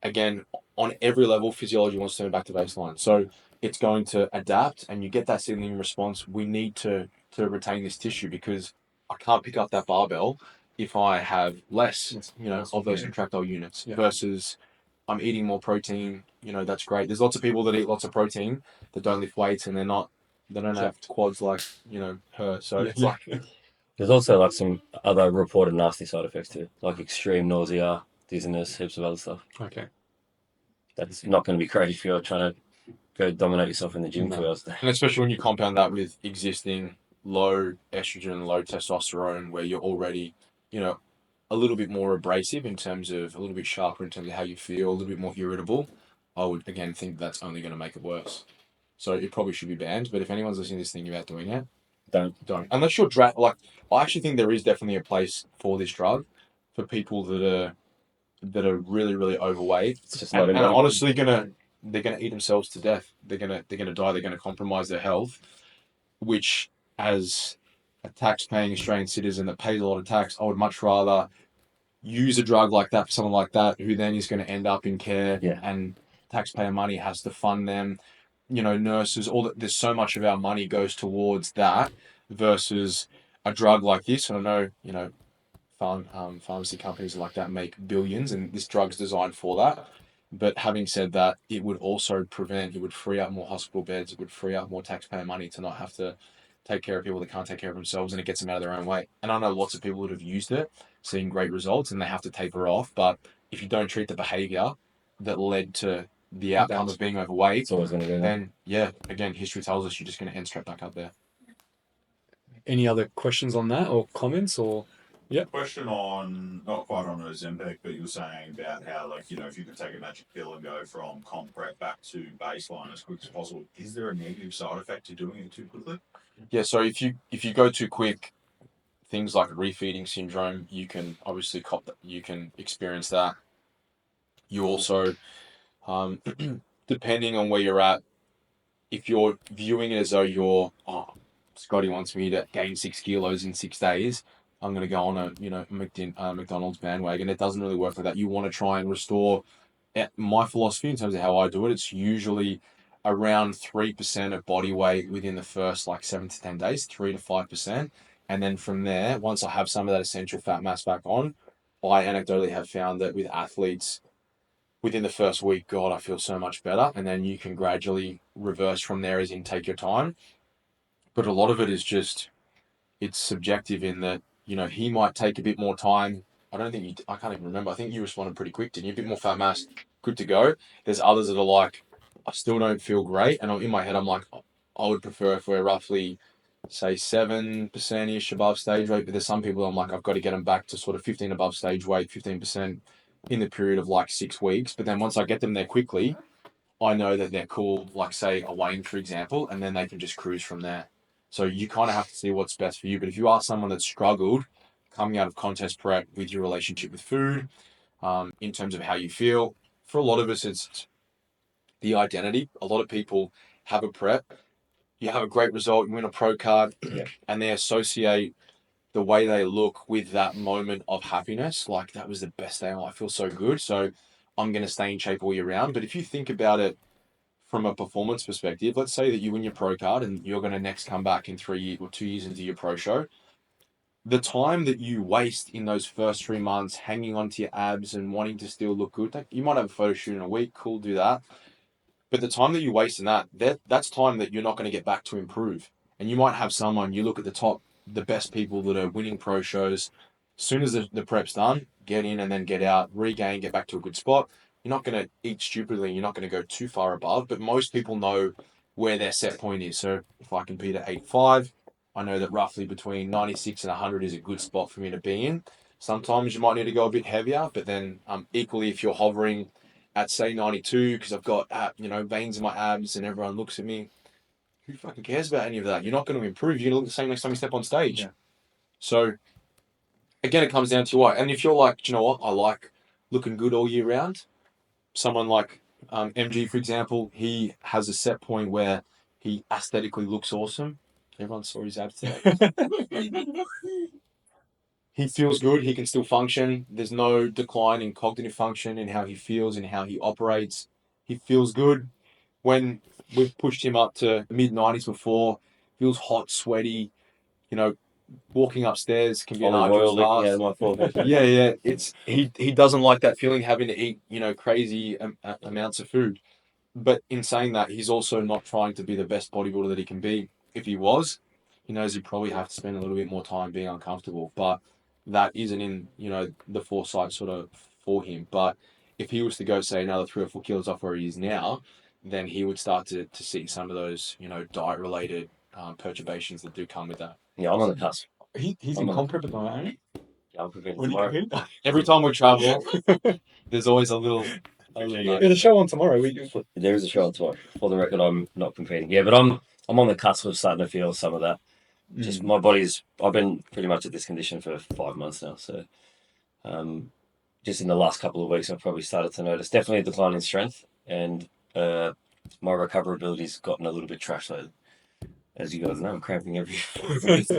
Again, on every level, physiology wants to turn back to baseline. So it's going to adapt, and you get that signaling response. We need to retain this tissue, because I can't pick up that barbell if I have less, of those contractile units, versus I'm eating more protein. That's great. There's lots of people that eat lots of protein that don't lift weights, and they don't have quads like, her. So it's like, There's also like some other reported nasty side effects too, like extreme nausea, dizziness, heaps of other stuff. Okay. That's not going to be great if you're trying to go dominate yourself in the gym 2 hours a day. and especially when you compound that with existing low estrogen, low testosterone, where you're already, a little bit more abrasive in terms of, a little bit sharper in terms of how you feel, a little bit more irritable, I would again think that's only going to make it worse. So it probably should be banned. But if anyone's listening to this thinking about doing it, Don't. Unless you're I actually think there is definitely a place for this drug for people that are really, really overweight, It's just and not in honestly they're gonna eat themselves to death. They're gonna die. They're gonna compromise their health, which, as a tax-paying Australian citizen that pays a lot of tax, I would much rather use a drug like that for someone like that, who then is going to end up in care, and taxpayer money has to fund them. Nurses, there's so much of our money goes towards that, versus a drug like this. And I know, pharmacy companies like that make billions, and this drug's designed for that. But having said that, it would free up more hospital beds, it would free up more taxpayer money to not have to take care of people that can't take care of themselves, and it gets them out of their own way. And I know lots of people that have used it, seeing great results, and they have to taper off. But if you don't treat the behavior that led to the outcome of being overweight, It's always going to go there. then again, history tells us you're just going to end straight back up there. Any other questions on that or comments or? Question on, not quite on Ozempic, but you were saying about how, if you could take a magic pill and go from comp prep back to baseline as quick as possible, is there a negative side effect to doing it too quickly? Yeah, so if you go too quick, things like refeeding syndrome, you can obviously you can experience that. You also, depending on where you're at, if you're viewing it as though Scotty wants me to gain 6 kilos in 6 days, I'm going to go on a McDonald's bandwagon. It doesn't really work like that. You want to try and restore. My philosophy in terms of how I do it, it's usually around 3% of body weight within the first 7 to 10 days, 3 to 5%. And then from there, once I have some of that essential fat mass back on, I anecdotally have found that with athletes, within the first week, God, I feel so much better. And then you can gradually reverse from there, as in take your time. But a lot of it is just, it's subjective in that, he might take a bit more time. I can't even remember. I think you responded pretty quick, didn't you? A bit more fat mass, good to go. There's others that are like, I still don't feel great. And in my head, I'm like, I would prefer if we're roughly say 7%-ish above stage weight, but there's some people I'm like, I've got to get them back to sort of 15 above stage weight, 15% in the period of like 6 weeks. But then once I get them there quickly, I know that they're cool, like say a Wayne, for example, and then they can just cruise from there. So you kind of have to see what's best for you. But if you are someone that's struggled coming out of contest prep with your relationship with food, in terms of how you feel, for a lot of us, it's the identity. A lot of people have a prep, you have a great result, you win a pro card, and they associate the way they look with that moment of happiness. Like, that was the best day. I feel so good. So I'm going to stay in shape all year round. But if you think about it from a performance perspective, let's say that you win your pro card and you're going to next come back in 3 years or 2 years into your pro show. The time that you waste in those first 3 months hanging onto your abs and wanting to still look good, like, you might have a photo shoot in a week, cool, do that. But the time that you waste in that's time that you're not going to get back to improve. And you might have someone, you look at the best people that are winning pro shows, as soon as the prep's done, get in and then get out, regain, get back to a good spot. You're not going to eat stupidly, you're not going to go too far above, but most people know where their set point is. So if I compete at 85, I know that roughly between 96 and 100 is a good spot for me to be in. Sometimes you might need to go a bit heavier, but then equally, if you're hovering at say 92 because I've got veins in my abs and everyone looks at me, who fucking cares about any of that? You're not going to improve. You're going to look the same next time you step on stage. Yeah. So again, it comes down to what. And if you're like, do you know what, I like looking good all year round. Someone like MG, for example, he has a set point where he aesthetically looks awesome. Everyone saw his abs today. He feels good. He can still function. There's no decline in cognitive function, in how he feels and how he operates. He feels good. When we've pushed him up to the mid-90s before, feels hot, sweaty, walking upstairs can be an Olive arduous oil leaking out task. of my forehead. Yeah. It's he doesn't like that feeling, having to eat, crazy amounts of food. But in saying that, he's also not trying to be the best bodybuilder that he can be. If he was, he knows he'd probably have to spend a little bit more time being uncomfortable. But that isn't in, the foresight sort of for him. But if he was to go, say, another 3 or 4 kilos off where he is now, then he would start to see some of those, diet-related perturbations that do come with that. Yeah, I'm on the cusp. He's I'm in on comp prep at the moment, ain't he? Yeah, I'm preparing When you tomorrow. compete? Every time we travel, there's always a little There's a show on tomorrow. There is a show on tomorrow. For the record, I'm not competing. Yeah, but I'm on the cusp of starting to feel some of that. Just my body's. I've been pretty much at this condition for 5 months now, so just in the last couple of weeks, I've probably started to notice definitely a decline in strength, and my recoverability's gotten a little bit trashed lately. As you guys know, I'm cramping every.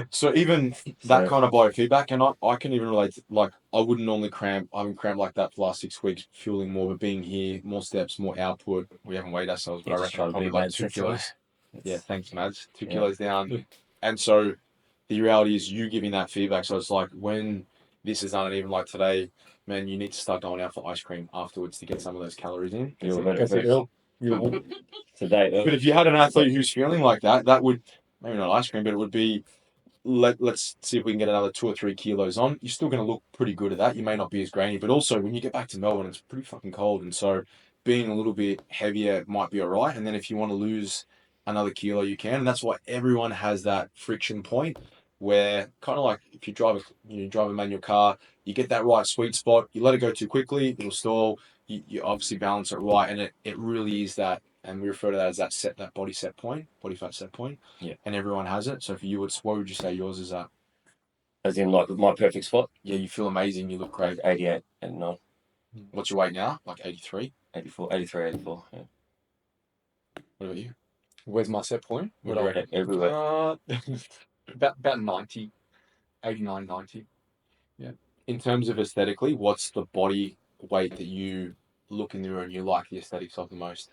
So even that kind of biofeedback, and I can even relate. Like, I wouldn't normally cramp. I haven't cramped like that for the last 6 weeks, fueling more. But being here, more steps, more output. We haven't weighed ourselves, but I reckon I'm probably like 2 kilos. Yeah, thanks, Mads. 2 kilos down. And so the reality is you giving that feedback. So it's like, when this is done, and even like today, man, you need to start going out for ice cream afterwards to get some of those calories in. Today. But if you had an athlete who's feeling like that, that would, maybe not ice cream, but it would be, let's see if we can get another 2 or 3 kilos on. You're still going to look pretty good at that. You may not be as grainy, but also when you get back to Melbourne, it's pretty fucking cold. And so being a little bit heavier might be all right. And then if you want to lose another kilo, you can. And that's why everyone has that friction point where, kind of like if you drive a manual car, you get that right sweet spot. You let it go too quickly, it'll stall. You obviously balance it right. And it really is that. And we refer to that as that body fat set point. Yeah. And everyone has it. So for you, what would you say yours is at? As in, like, my perfect spot? Yeah, you feel amazing. You look great. 88 and 9. What's your weight now? Like 83? 84, 83, 84. Yeah. What about you? Where's my set point? What do you reckon? Everywhere. About 90. 89, 90. Yeah. In terms of aesthetically, what's the body weight that you look in the mirror and you like the aesthetics of the most?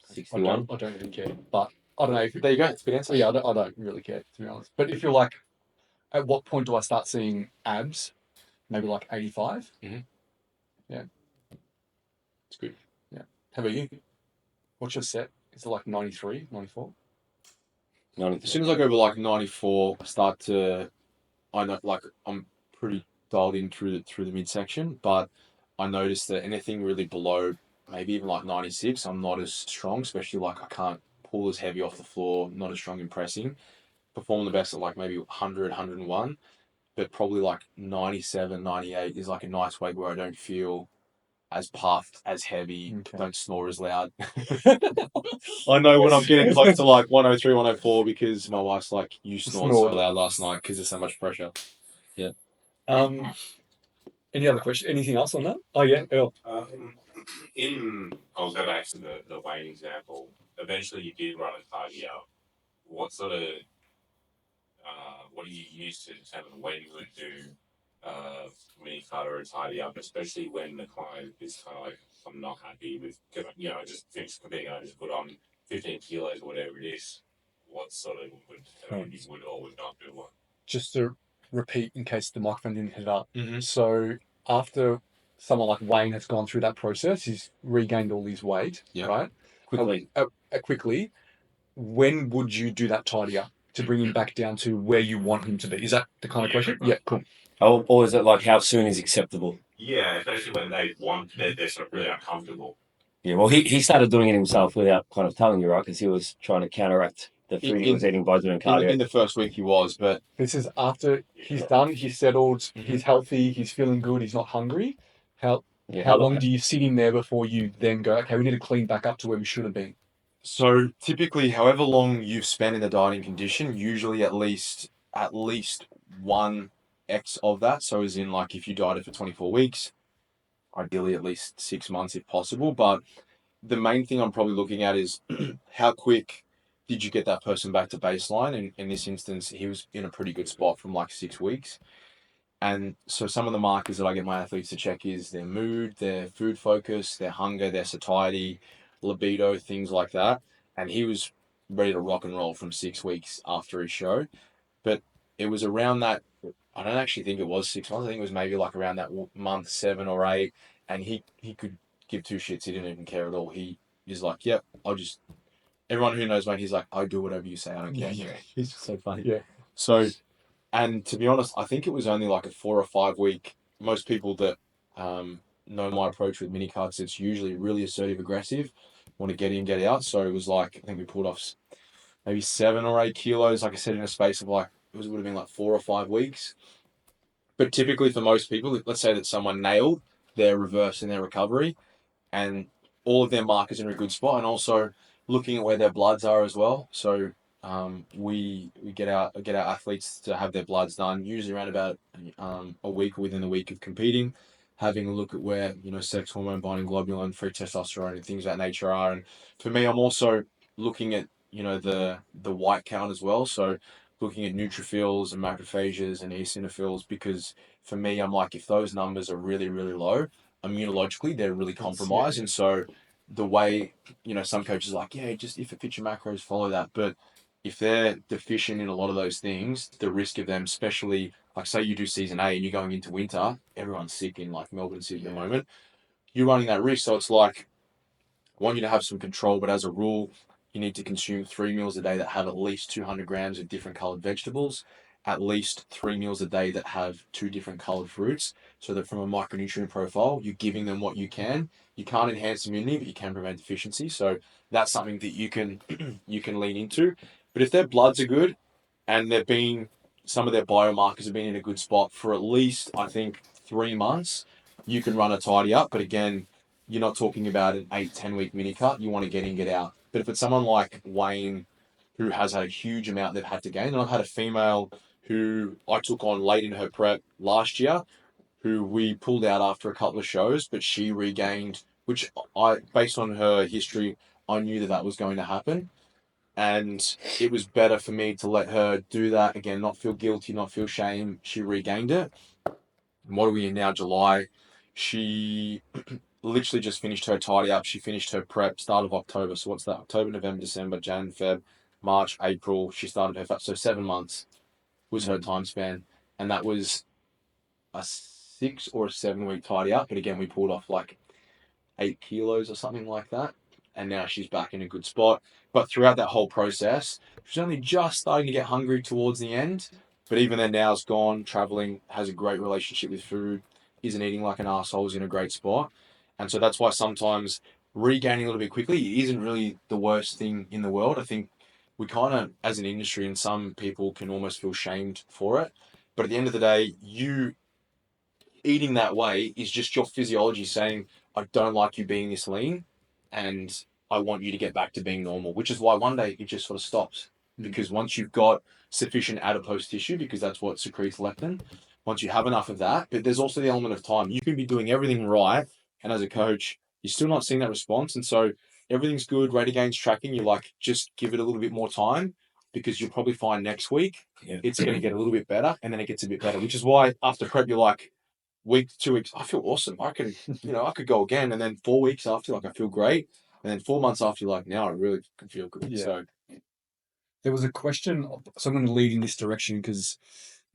61. I don't really care. But I don't know. There you go. It's a good answer. Yeah, I don't really care, to be honest. But if you're like, at what point do I start seeing abs? Maybe like 85? Mhm. Yeah. It's good. Yeah. How about you? What's your set? Is it like 93, 94? 93. As soon as I go over like 94, I know, like, I'm pretty dialed in through the midsection, but I noticed that anything really below maybe even like 96, I'm not as strong, especially like I can't pull as heavy off the floor, not as strong in pressing. perform the best at like maybe 100, 101, but probably like 97, 98 is like a nice weight where I don't feel as puffed, as heavy, Okay. don't snore as loud. I know when I'm getting close to like 103, 104 because my wife's like, you snored so Snored. loud last night because there's so much pressure. Any other question? Anything else on that? Oh yeah, Earl. I'll go back to the weight example. Eventually, you did run a cardio. What sort of what do you use to determine when you would do mini cut or a tidy up, especially when the client is kind of like, I'm not happy with, I just finished competing, I just put on 15 kilos or whatever it is. What sort of would determine you would or would not do one? Just to repeat in case the microphone didn't hit up. Mm-hmm. So after someone like Wayne has gone through that process, he's regained all his weight, Yeah. right? Quickly. Quickly. When would you do that tidy up to bring him back down to where you want him to be? Is that the kind of question? Yeah, cool. Or is it like how soon is acceptable? Yeah, especially when they're sort of really uncomfortable. Yeah, well, he started doing it himself without kind of telling you, right? Because he was trying to counteract the food he was eating by doing cardio. In the first week he was, but This is after he's done, he's settled, he's healthy, he's feeling good, he's not hungry. How long do you sit in there before you then go, okay, we need to clean back up to where we should have been? so typically, however long you've spent in the dieting condition, usually at least 1x of that. So as in like if you dieted for 24 weeks, ideally at least 6 months if possible. But the main thing I'm probably looking at is how quick did you get that person back to baseline? And in this instance, he was in a pretty good spot from like 6 weeks. And so some of the markers that I get my athletes to check is their mood, their food focus, their hunger, their satiety, libido, things like that. And he was ready to rock and roll from 6 weeks after his show. But it was around that, I don't actually think it was 6 months. I think it was maybe like around that month 7 or 8. And he could give two shits. He didn't even care at all. He is like, yep, everyone who knows, mate, he's like, I do whatever you say. I don't care. Yeah. He's just so funny. Yeah. So, and to be honest, I think it was only like a 4 or 5 week. Most people that know my approach with mini cuts, it's usually really assertive, aggressive, want to get in, get out. So it was like, I think we pulled off maybe 7 or 8 kilos, like I said, in a space of like, would have been like 4 or 5 weeks. But typically for most people, let's say that someone nailed their reverse in their recovery and all of their markers are in a good spot, and also looking at where their bloods are as well. So we get our athletes to have their bloods done usually around about a week or within the week of competing, having a look at where sex hormone binding globulin, free testosterone, and things of that nature are. And for me, I'm also looking at the white count as well. So looking at neutrophils and macrophages and eosinophils, because for me, I'm like, if those numbers are really, really low, immunologically, they're really compromised. And so the way, some coaches are like, yeah, just if it fits your macros, follow that. But if they're deficient in a lot of those things, the risk of them, especially like say you do season A and you're going into winter, everyone's sick in like Melbourne City at the moment, you're running that risk. So it's like, I want you to have some control, but as a rule, you need to consume 3 meals a day that have at least 200 grams of different colored vegetables, at least 3 meals a day that have 2 different colored fruits, so that from a micronutrient profile, you're giving them what you can. You can't enhance immunity, but you can prevent deficiency. So that's something that you can lean into. But if their bloods are good and some of their biomarkers have been in a good spot for at least, I think, 3 months, you can run a tidy up. But again, you're not talking about an 8-10 week mini cut. You want to get in, get out. But if it's someone like Wayne, who has had a huge amount they've had to gain, and I've had a female who I took on late in her prep last year, who we pulled out after a couple of shows, but she regained, which based on her history, I knew that was going to happen. And it was better for me to let her do that again, not feel guilty, not feel shame. She regained it. And what are we in now? July. She literally just finished her tidy up. She finished her prep start of October. So what's that? October, November, December, Jan, Feb, March, April. She started her so 7 months was her time span, and that was a 6 or 7 week tidy up. But again, we pulled off like 8 kilos or something like that, and now she's back in a good spot. But throughout that whole process, she's only just starting to get hungry towards the end. But even then, now it's gone, traveling, has a great relationship with food, isn't eating like an arsehole, is in a great spot. And so that's why sometimes regaining a little bit quickly isn't really the worst thing in the world. I think we kind of, as an industry, and some people can almost feel shamed for it. But at the end of the day, you eating that way is just your physiology saying, I don't like you being this lean, and I want you to get back to being normal, which is why one day it just sort of stops. Because once you've got sufficient adipose tissue, because that's what secretes leptin, once you have enough of that, but there's also the element of time. You can be doing everything right, and as a coach, you're still not seeing that response. And so everything's good, rate of gain's tracking, you're like, just give it a little bit more time, because you'll probably find next week it's going to get a little bit better, and then it gets a bit better, which is why after prep, you're like, week, 2 weeks, I feel awesome. I can, I could go again. And then 4 weeks after, like, I feel great. And then 4 months after, you're like, now I really can feel good. Yeah. So There was a question, so I'm going to lead in this direction because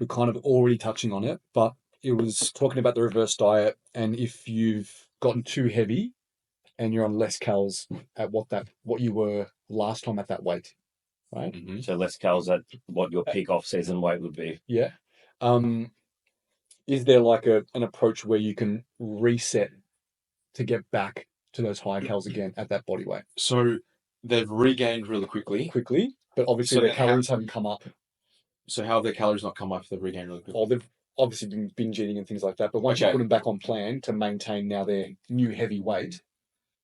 we're kind of already touching on it, but it was talking about the reverse diet, and if you've gotten too heavy and you're on less calories at what you were last time at that weight, right? So less calories at what your peak off-season weight would be. Yeah. Is there like an approach where you can reset to get back to those higher calories again at that body weight So they've regained really quickly. but obviously So the then calories haven't come up, So how have their calories not come up if they've regained really quickly? or they've obviously been binge eating and things like that, but once you Okay. put them back on plan to maintain now their new heavy weight,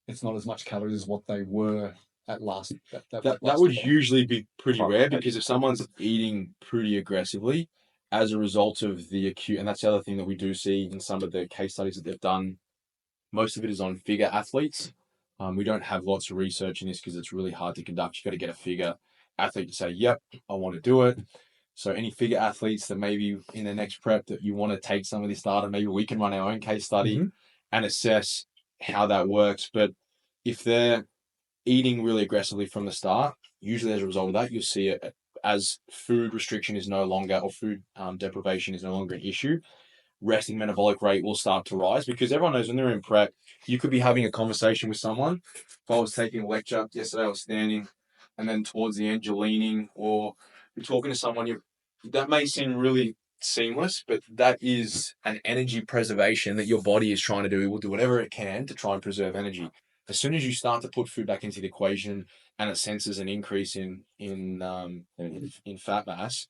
it's not as much calories as what they were at last. That last would time. usually be pretty Right. rare, because if someone's eating pretty aggressively as a result of the acute, and that's the other thing that we do see in some of the case studies that they've done, most of it is on figure athletes. We don't have lots of research in this because it's really hard to conduct. You've got to get a figure athlete to say, yep, I want to do it. So any figure athletes that maybe in the next prep that you want to take some of this data, maybe we can run our own case study and assess how that works. But if they're eating really aggressively from the start, usually as a result of that, you'll see it as food restriction is no longer, or food deprivation is no longer an issue. Resting metabolic rate will start to rise, because everyone knows when they're in prep, you could be having a conversation with someone. If I was taking a lecture yesterday, I was standing, and then towards the end, you're leaning, or you're talking to someone. That may seem really seamless, but that is an energy preservation that your body is trying to do. It will do whatever it can to try and preserve energy. As soon as you start to put food back into the equation, and it senses an increase in fat mass,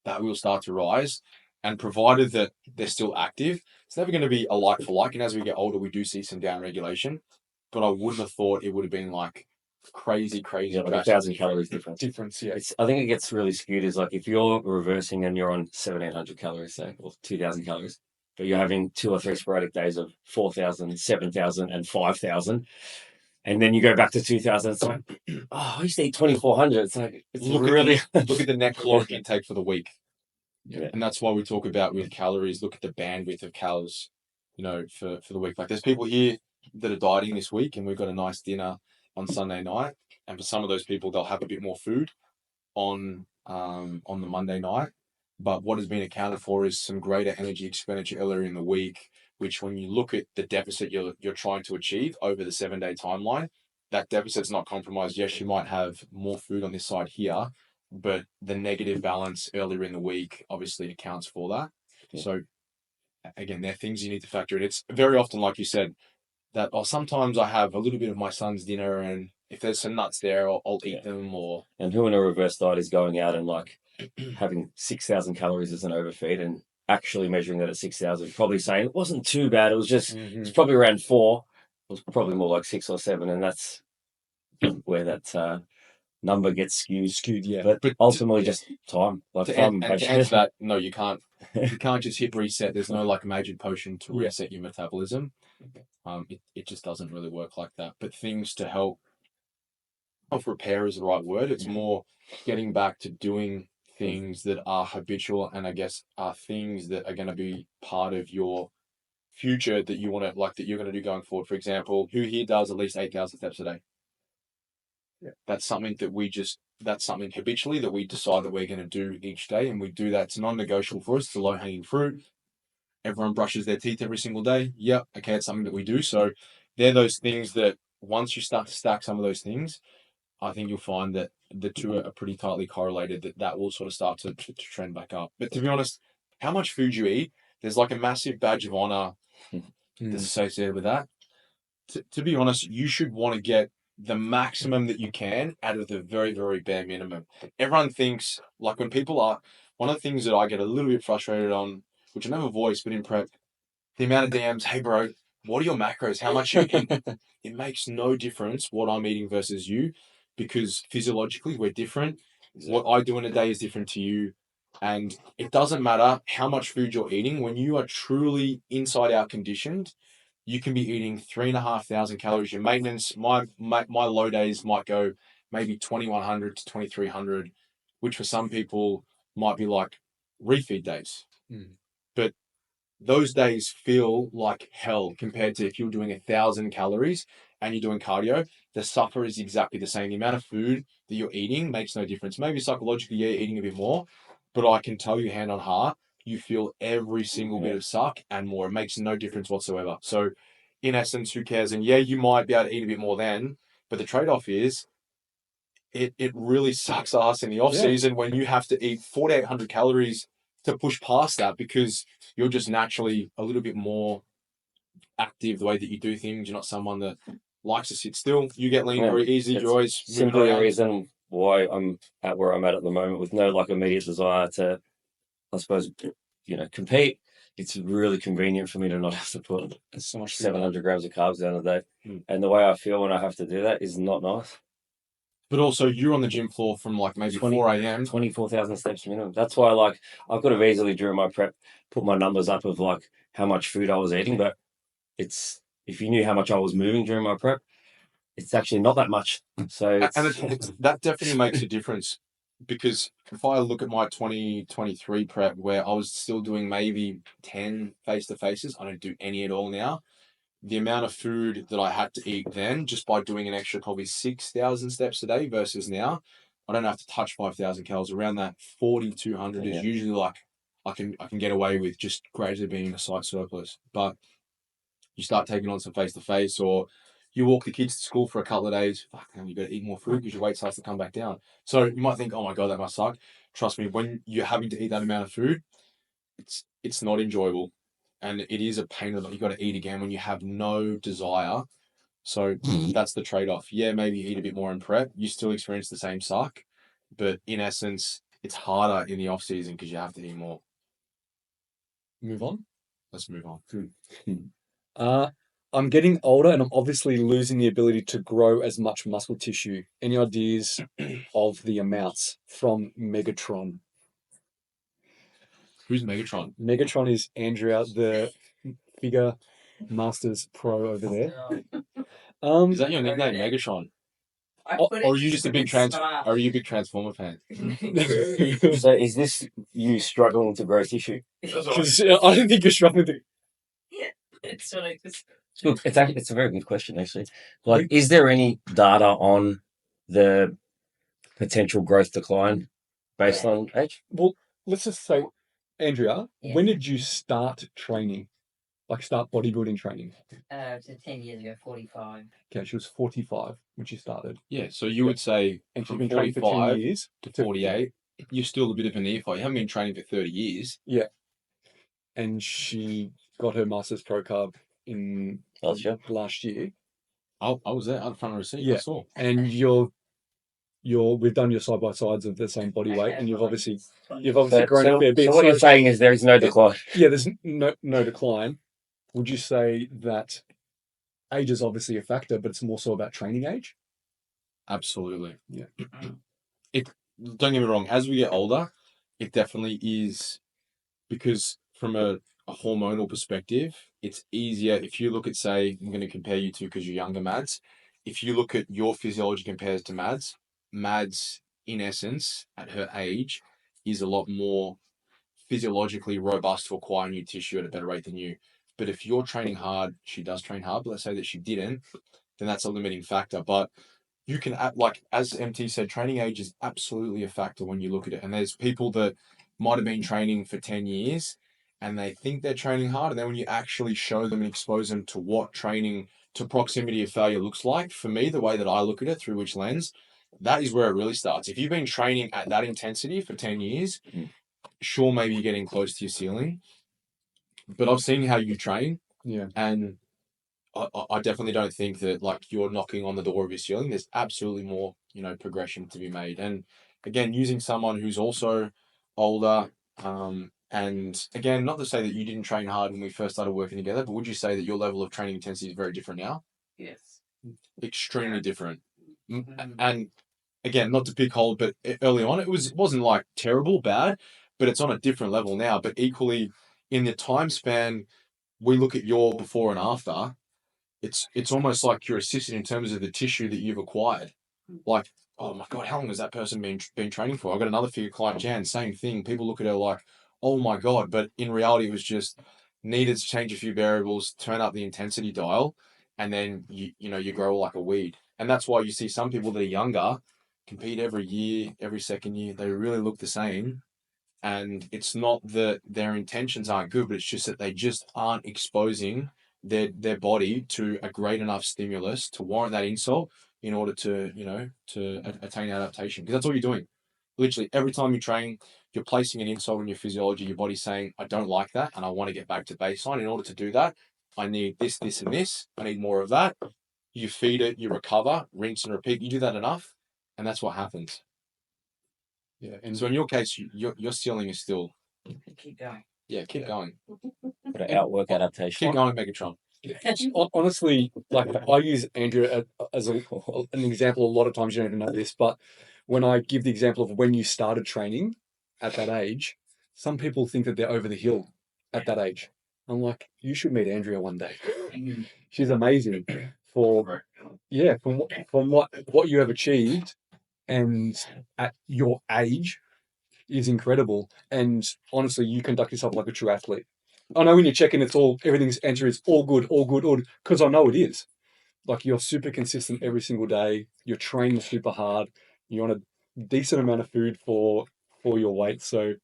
that will start to rise. And provided that they're still active, it's never going to be a like for like. And as we get older, we do see some down regulation. But I wouldn't have thought it would have been like crazy. Yeah, like 1,000 calories difference. Yeah. I think it gets really skewed. Is like if you're reversing and you're on 1,700 calories, say, or 2,000 calories, but you're having 2 or 3 sporadic days of 4,000, 7,000, and 5,000, and then you go back to 2,000. It's like, oh, I used to eat 2,400. It's like look at the net caloric intake for the week. Yeah. And that's why we talk about with calories, look at the bandwidth of calories, for the week. Like there's people here that are dieting this week, and we've got a nice dinner on Sunday night. And for some of those people, they'll have a bit more food on the Monday night. But what has been accounted for is some greater energy expenditure earlier in the week, which when you look at the deficit you're trying to achieve over the 7-day timeline, that deficit's not compromised. Yes, you might have more food on this side here, but the negative balance earlier in the week obviously accounts for that. Yeah. So again, there are things you need to factor in. It's very often, like you said, that sometimes I have a little bit of my son's dinner, and if there's some nuts there, I'll eat them. And who in a reverse diet is going out and like having 6,000 calories as an overfeed and actually measuring that at 6,000, probably saying it wasn't too bad. It was just, it's probably around 4. It was probably more like 6 or 7. And that's where that number gets skewed. Yeah. But ultimately just time. Like To answer that, no, you can't. You can't just hit reset. There's no like magic potion to reset your metabolism. It just doesn't really work like that. But things to help repair is the right word. It's more getting back to doing things that are habitual, and I guess are things that are going to be part of your future that you want to, like, that you're going to do going forward. For example, who here does at least 8,000 steps a day? Yeah. That's something habitually that we decide that we're going to do each day, and we do that. It's non-negotiable for us. It's a low-hanging fruit. Everyone brushes their teeth every single day. Yep. Okay. It's something that we do. So they're those things that once you start to stack some of those things, I think you'll find that the two are pretty tightly correlated, that will sort of start to trend back up. But to be honest, how much food you eat, there's like a massive badge of honor that's associated with that. To be honest, you should want to get the maximum that you can out of the very, very bare minimum. Everyone thinks, like when people are, one of the things that I get a little bit frustrated on, which I never voice, but in prep, the amount of DMs, hey bro, what are your macros? How much are you eating? It makes no difference what I'm eating versus you, because physiologically we're different. What I do in a day is different to you. And it doesn't matter how much food you're eating. When you are truly inside out conditioned, you can be eating 3,500 calories. Your maintenance, my low days might go maybe 2,100 to 2,300, which for some people might be like refeed days. But those days feel like hell compared to if you're doing 1,000 calories and you're doing cardio. The suffer is exactly the same. The amount of food that you're eating makes no difference. Maybe psychologically, yeah, you're eating a bit more, but I can tell you hand on heart, you feel every single bit of suck and more. It makes no difference whatsoever. So in essence, who cares? And yeah, you might be able to eat a bit more then, but the trade-off is it really sucks ass in the off season when you have to eat 4,800 calories to push past that, because you're just naturally a little bit more active the way that you do things. You're not someone that likes to sit still. You get lean very easy. You're always simply the reason why I'm at where I'm at the moment, with no like immediate desire to, I suppose, compete. It's really convenient for me to not have to put so much 700 grams of carbs down a day. And the way I feel when I have to do that is not nice. But also, you're on the gym floor from like maybe 4 a.m. 24,000 steps minimum. That's why, like, I could have easily during my prep put my numbers up of like how much food I was eating, but if you knew how much I was moving during my prep, it's actually not that much. So that definitely makes a difference, because if I look at my 2023 prep where I was still doing maybe 10 face-to-faces, I don't do any at all now. The amount of food that I had to eat then, just by doing an extra probably 6,000 steps a day versus now, I don't have to touch 5,000 calories. Around that 4,200 is usually like I can get away with, just gradually being in a slight surplus. But you start taking on some face-to-face, or you walk the kids to school for a couple of days, fuck man, you got to eat more food because your weight starts to come back down. So you might think, oh my God, that must suck. Trust me, when you're having to eat that amount of food, it's not enjoyable. And it is a pain that you got to eat again when you have no desire. So that's the trade-off. Yeah, maybe you eat a bit more in prep. You still experience the same suck, but in essence, it's harder in the off season because you have to eat more. Move on. Let's move on. I'm getting older and I'm obviously losing the ability to grow as much muscle tissue. Any ideas of the amounts from Megatron? Who's Megatron? Megatron is Andrea, the figure masters pro over there. Is that your nickname, Megatron? Or are you just a big Are you a big Transformer fan? So is this you struggling to grow tissue? Because I don't think you're struggling to. Look, it's a very good question actually. Like, is there any data on the potential growth decline based on age? Well, let's just say, Andrea, when did you start training? Like start bodybuilding training? So 10 years ago, 45. Okay, she was 45 when she started. Yeah, so you would say And she's from been training for 45 10 years to 48, you're still a bit of a neophyte. You haven't been training for 30 years. Yeah. And she got her master's pro carb in last year. I was there at front of the receipt. Yeah. I saw. And we've done your side by sides of the same body weight, and you've obviously grown a fair bit. So what you're saying is there is no decline. Yeah, there's no decline. Would you say that age is obviously a factor, but it's more so about training age? Absolutely. Yeah. Don't get me wrong, as we get older, it definitely is, because from a hormonal perspective, it's easier. If you look at, say, I'm going to compare you two because you're younger, Mads. If you look at your physiology compared to Mads, in essence, at her age, is a lot more physiologically robust to acquire new tissue at a better rate than you. But if you're training hard, she does train hard, but let's say that she didn't, then that's a limiting factor. But you can, like, as MT said, training age is absolutely a factor when you look at it. And there's people that might have been training for 10 years and they think they're training hard. And then when you actually show them and expose them to what training to proximity of failure looks like, for me, the way that I look at it, through which lens, that is where it really starts. If you've been training at that intensity for 10 years, sure, maybe you're getting close to your ceiling. But I've seen how you train. Yeah. And I definitely don't think that like you're knocking on the door of your ceiling. There's absolutely more, progression to be made. And again, using someone who's also older, and again, not to say that you didn't train hard when we first started working together, but would you say that your level of training intensity is very different now? Yes. Extremely different. And again, not to pick hold, but early on, it wasn't like terrible, bad, but it's on a different level now. But equally, in the time span, we look at your before and after. It's almost like you're assisted in terms of the tissue that you've acquired. Like, oh my God, how long has that person been training for? I've got another figure client, Jan, same thing. People look at her like, oh my God, but in reality, it was just needed to change a few variables, turn up the intensity dial, and then you grow like a weed. And that's why you see some people that are younger compete every year, every second year. They really look the same. And it's not that their intentions aren't good, but it's just that they just aren't exposing their body to a great enough stimulus to warrant that insult in order to, attain adaptation. Because that's all you're doing. Literally, every time you train, you're placing an insult in your physiology. Your body's saying, I don't like that, and I want to get back to baseline. In order to do that, I need this, this, and this. I need more of that. You feed it, you recover, rinse and repeat. You do that enough, and that's what happens. Yeah. And So in your case, your ceiling is still... Keep going. Yeah, keep going. Got to outwork adaptation. Keep going, Megatron. honestly, like I use Andrea as an example a lot of times. You don't even know this, but when I give the example of when you started training at that age, some people think that they're over the hill at that age. I'm like, you should meet Andrea one day. She's amazing from what you have achieved, and at your age is incredible. And honestly, you conduct yourself like a true athlete. I know when you check in, everything's answer is all good, because I know it is. Like you're super consistent every single day. You're training super hard. You're on a decent amount of food for your weight, so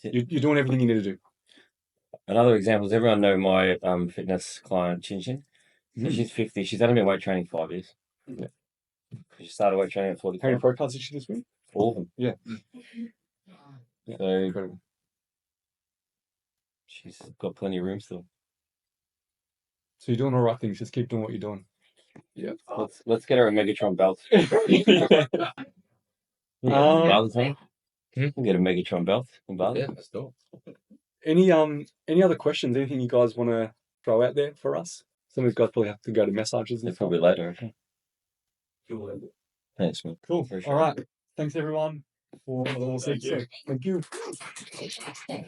you're doing everything you need to do. Another example is everyone know my fitness client Chin Chin. So she's 50. She's only been weight training 5 years. Yeah. She started weight training at How many 45. pro cards did she this week? All of them. Yeah. So Incredible. she's got plenty of room still. So you're doing all right things. Just keep doing what you're doing. Yeah. Let's get her a Megatron belt. Bali time. You can get a Megatron belt in Bali. Yeah, that's dope. Any other questions? Anything you guys want to throw out there for us? Some of these guys probably have to go to messages and It's stuff. probably later. Okay. Thanks, man. Cool. Appreciate All it. right. Thanks everyone for the Thank you. Thank you.